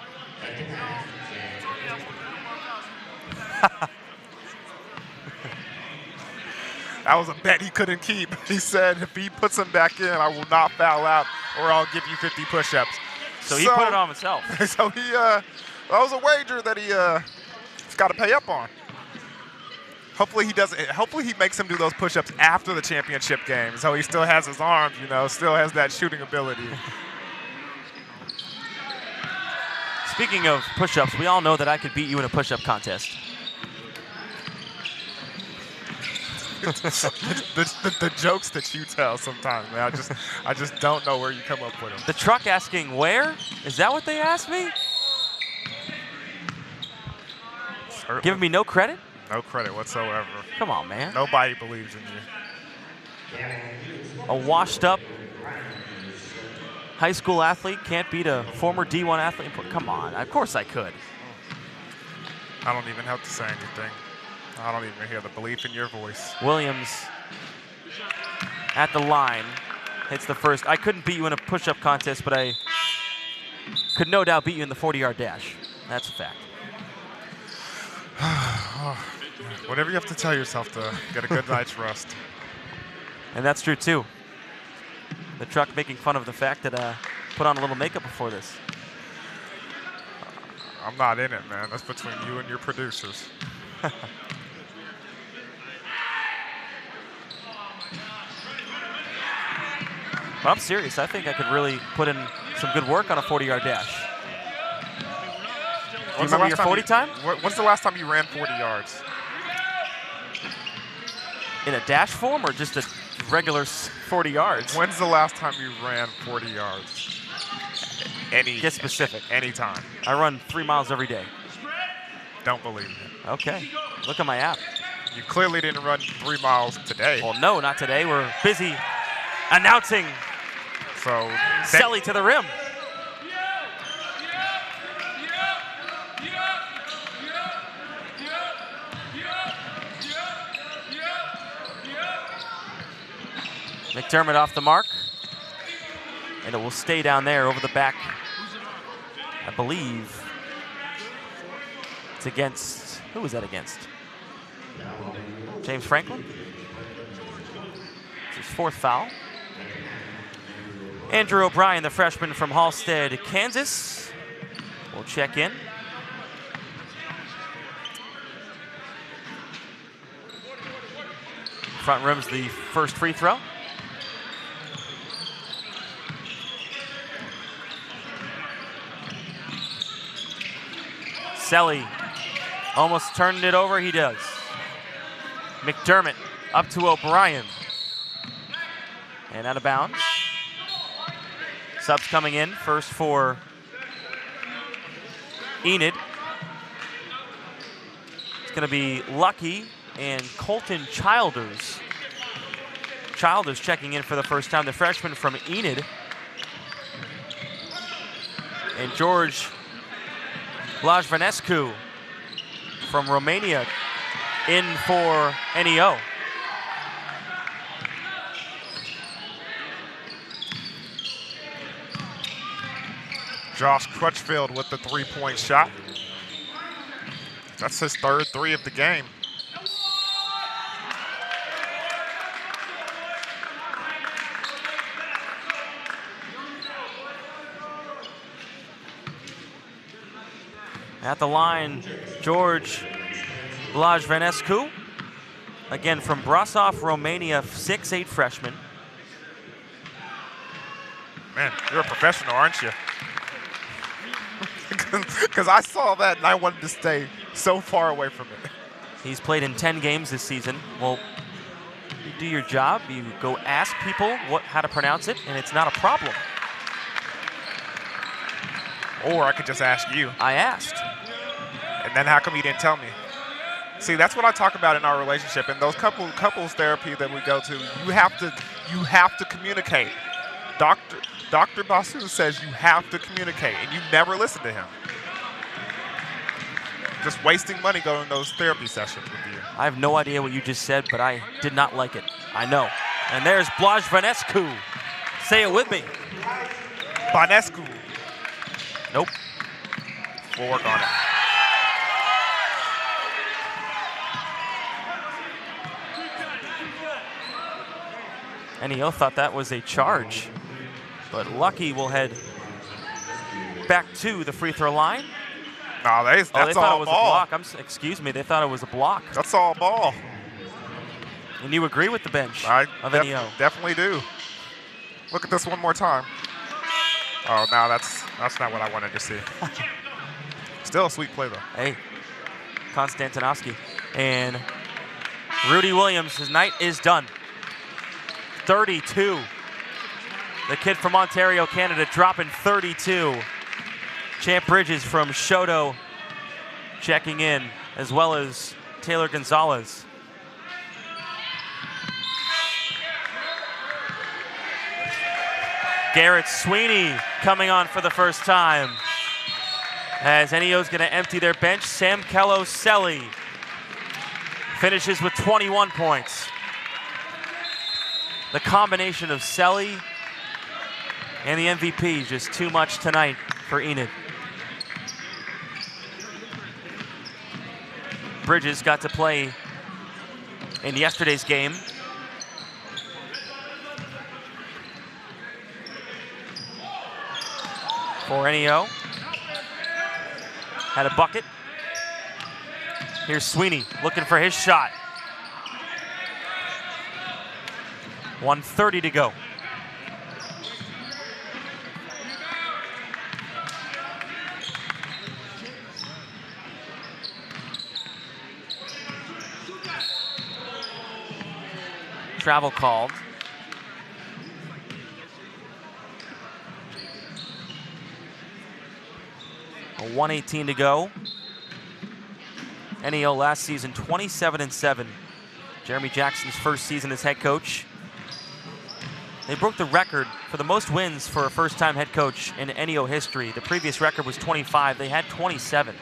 That was a bet he couldn't keep. He said if he puts him back in, I will not foul out, or I'll give you 50 push-ups. So he put it on himself. So he, that was a wager that he's got to pay up on. Hopefully he doesn't. Hopefully he makes him do those push-ups after the championship game, so he still has his arms, still has that shooting ability. Speaking of push-ups, we all know that I could beat you in a push-up contest. the jokes that you tell sometimes, man. I just don't know where you come up with them. The truck asking where? Is that what they asked me? Certainly. Giving me no credit? No credit whatsoever. Come on, man. Nobody believes in you. A washed-up high school athlete can't beat a former D1 athlete. Come on, of course I could. I don't even have to say anything. I don't even hear the belief in your voice. Williams at the line. Hits the first. I couldn't beat you in a push-up contest, but I could no doubt beat you in the 40-yard dash. That's a fact. Whatever you have to tell yourself to get a good night's rest. And that's true, too. The truck making fun of the fact that I put on a little makeup before this. I'm not in it, man. That's between you and your producers. Well, I'm serious. I think I could really put in some good work on a 40-yard dash. Do you remember your 40 time? When's the last time you ran 40 yards? In a dash form or just a regular 40 yards? When's the last time you ran 40 yards? Get specific. Anytime. I run 3 miles every day. Don't believe it. Okay. Look at my app. You clearly didn't run 3 miles today. Well, no, not today. We're busy announcing so Selly to the rim. McDermott off the mark. And it will stay down there over the back. I believe it's against, who was that against? James Franklin? It's his 4th foul. Andrew O'Brien, the freshman from Halstead, Kansas, will check in. Front rim's the first free throw. Selly almost turned it over. He does. McDermott up to O'Brien. And out of bounds. Subs coming in. First for Enid. It's going to be Lucky and Colton Childers. Childers checking in for the first time. The freshman from Enid. And George Blajvanescu from Romania in for NEO. Josh Crutchfield with the 3-point shot. That's his 3rd 3 of the game. At the line, George Blajvanescu, again from Brasov, Romania, 6'8" freshman. Man, you're a professional, aren't you? Because I saw that and I wanted to stay so far away from it. He's played in 10 games this season. Well, you do your job, you go ask people how to pronounce it, and it's not a problem. Or I could just ask you. I asked. And then how come you didn't tell me? See, that's what I talk about in our relationship. In those couples therapy that we go to, you have to communicate. Dr. Basu says you have to communicate, and you never listen to him. Just wasting money going to those therapy sessions with you. I have no idea what you just said, but I did not like it. I know. And there's Blajvanescu. Say it with me. Banescu. Nope. We'll work on it. NEO thought that was a charge, but Lucky will head back to the free throw line. No, that's they thought all it was ball. a block. Excuse me, they thought it was a block. That's all ball. And you agree with the bench of NEO? Definitely do. Look at this one more time. Oh, no, that's not what I wanted to see. Still a sweet play, though. Hey, Konstantinovsky. And Rudy Williams, his night is done. 32. The kid from Ontario, Canada, dropping 32. Champ Bridges from Shoto checking in, as well as Taylor Gonzalez. Garrett Sweeney coming on for the first time. As NEO's going to empty their bench, Sam Kello-Selly finishes with 21 points. The combination of Selly and the MVP is just too much tonight for Enid. Bridges got to play in yesterday's game. For NEO. Had a bucket. Here's Sweeney looking for his shot. 1:30 to go. Travel called. A 1:18 to go. NEO last season 27-7. Jeremy Jackson's first season as head coach. They broke the record for the most wins for a first-time head coach in NEO history. The previous record was 25. They had 27.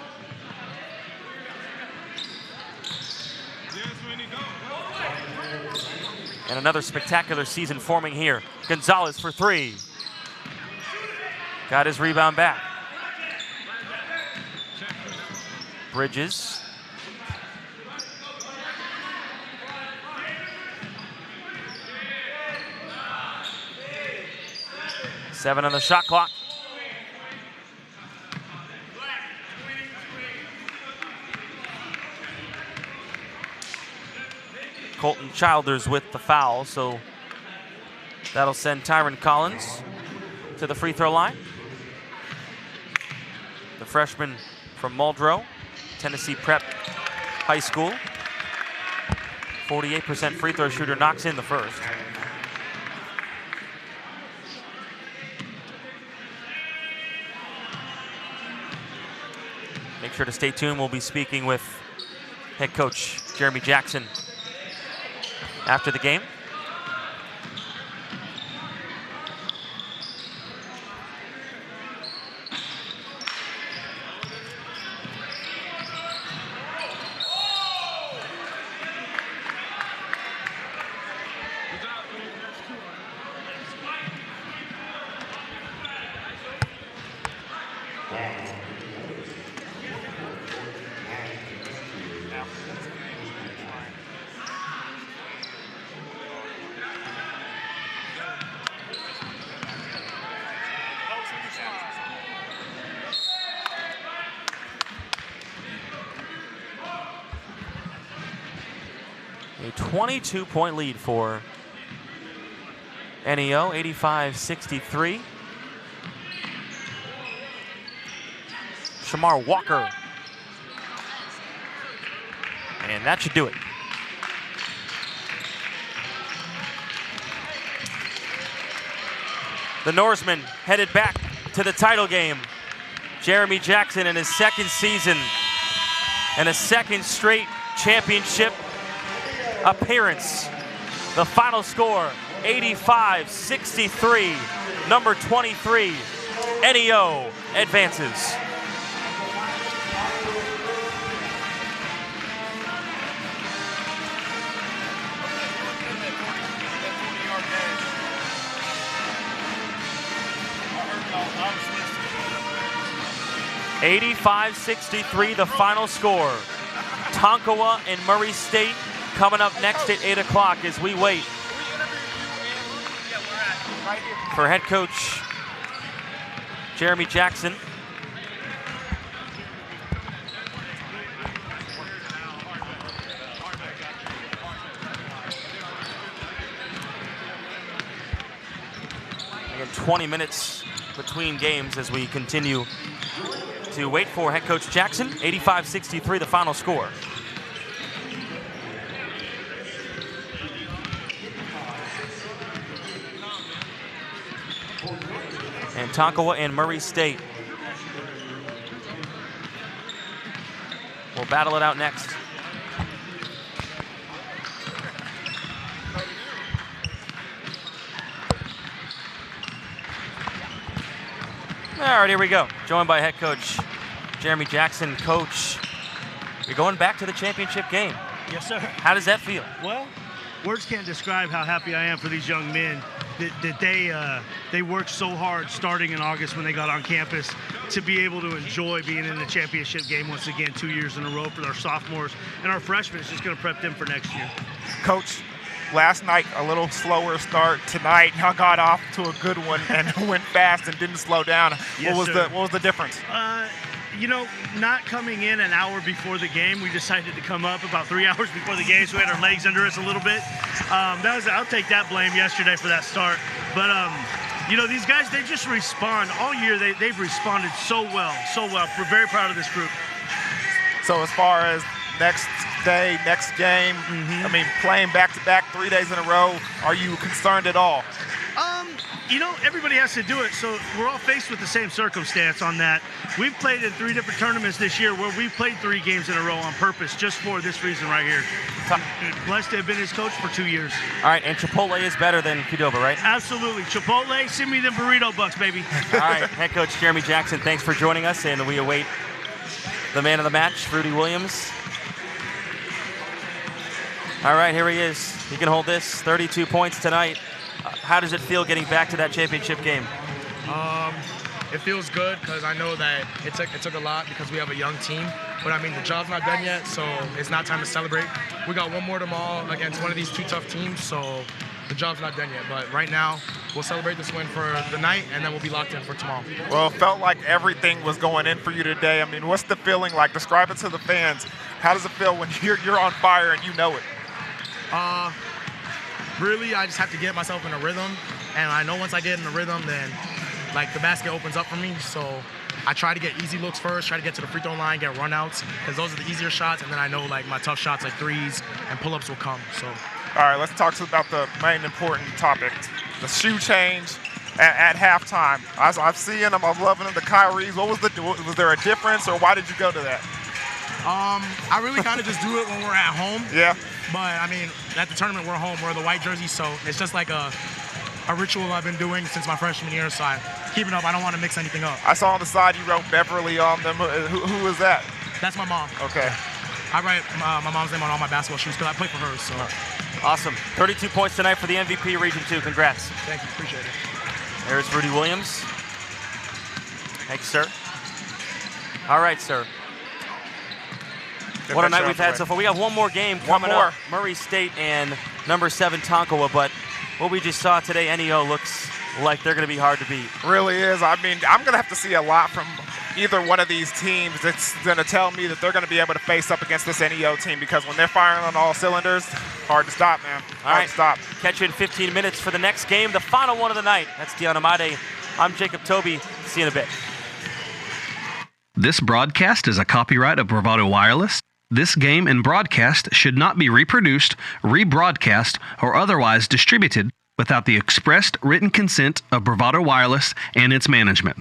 And another spectacular season forming here. Gonzalez for three. Got his rebound back. Bridges. Seven on the shot clock. Colton Childers with the foul, so that'll send Tyron Collins to the free throw line. The freshman from Muldrow, Tennessee Prep High School. 48% free throw shooter, knocks in the first. Make sure to stay tuned. We'll be speaking with head coach Jeremy Jackson after the game. A 22-point lead for NEO, 85-63. Shamar Walker. And that should do it. The Norseman headed back to the title game. Jeremy Jackson in his second season and a second straight championship appearance. The final score, 85-63. Number 23, NEO advances. $85-63, the final score. Tonkawa and Murray State coming up next at 8 o'clock as we wait for head coach Jeremy Jackson. Again, 20 minutes between games as we continue to wait for head coach Jackson. 85-63, the final score. And Tonkawa and Murray State will battle it out next. All right, here we go. Joined by head coach Jeremy Jackson, Coach, you're going back to the championship game. Yes, sir. How does that feel? Well, words can't describe how happy I am for these young men that they worked so hard starting in August when they got on campus to be able to enjoy being in the championship game once again 2 years in a row for our sophomores. And our freshmen is just going to prep them for next year. Coach, last night a little slower start. Tonight y'all got off to a good one and went fast and didn't slow down. Yes, what was the difference? You know, not coming in an hour before the game, we decided to come up about 3 hours before the game, so we had our legs under us a little bit. I'll take that blame yesterday for that start. But, you know, these guys, they just respond. All year, they've responded so well, so well. We're very proud of this group. So as far as next day, next game, I mean, playing back-to-back 3 days in a row, are you concerned at all? You know, everybody has to do it, so we're all faced with the same circumstance on that. We've played in 3 different tournaments this year where we've played 3 games in a row on purpose just for this reason right here. Blessed to have been his coach for 2 years. All right, and Chipotle is better than Qdoba, right? Absolutely. Chipotle, send me them burrito bucks, baby. All right, head coach Jeremy Jackson, thanks for joining us, and we await the man of the match, Rudy Williams. All right, here he is. He can hold this, 32 points tonight. How does it feel getting back to that championship game? It feels good because I know that it took a lot because we have a young team. But, I mean, the job's not done yet, so it's not time to celebrate. We got one more tomorrow against one of these 2 tough teams, so the job's not done yet. But right now, we'll celebrate this win for the night, and then we'll be locked in for tomorrow. Well, it felt like everything was going in for you today. I mean, what's the feeling like? Describe it to the fans. How does it feel when you're on fire and you know it? Really, I just have to get myself in a rhythm, and I know once I get in the rhythm, then like the basket opens up for me. So I try to get easy looks first, try to get to the free throw line, get runouts, because those are the easier shots, and then I know like my tough shots like threes and pull-ups will come. So, all right, let's talk about the main important topic, the shoe change at halftime. I've seen them, I'm loving them, the Kyries. Was there a difference, or why did you go to that? I really kind of just do it when we're at home. Yeah. But, I mean, at the tournament, we're home. We're the white jerseys, so it's just like a ritual I've been doing since my freshman year, so I keep it up. I don't want to mix anything up. I saw on the side you wrote Beverly on them. Who is that? That's my mom. Okay. I write my mom's name on all my basketball shoes because I play for her, so. Awesome. 32 points tonight for the MVP Region 2. Congrats. Thank you. Appreciate it. There's Rudy Williams. Thanks, sir. All right, sir. What a night we've had so far. We have one more game coming up. Murray State and number 7 Tonkawa, but what we just saw today, NEO looks like they're going to be hard to beat. Really is. I mean, I'm going to have to see a lot from either one of these teams that's going to tell me that they're going to be able to face up against this NEO team, because when they're firing on all cylinders, hard to stop, man. Hard to stop. Catch you in 15 minutes for the next game, the final one of the night. That's Deion Amade. I'm Jacob Toby. See you in a bit. This broadcast is a copyright of Bravado Wireless. This game and broadcast should not be reproduced, rebroadcast, or otherwise distributed without the expressed written consent of Bravado Wireless and its management.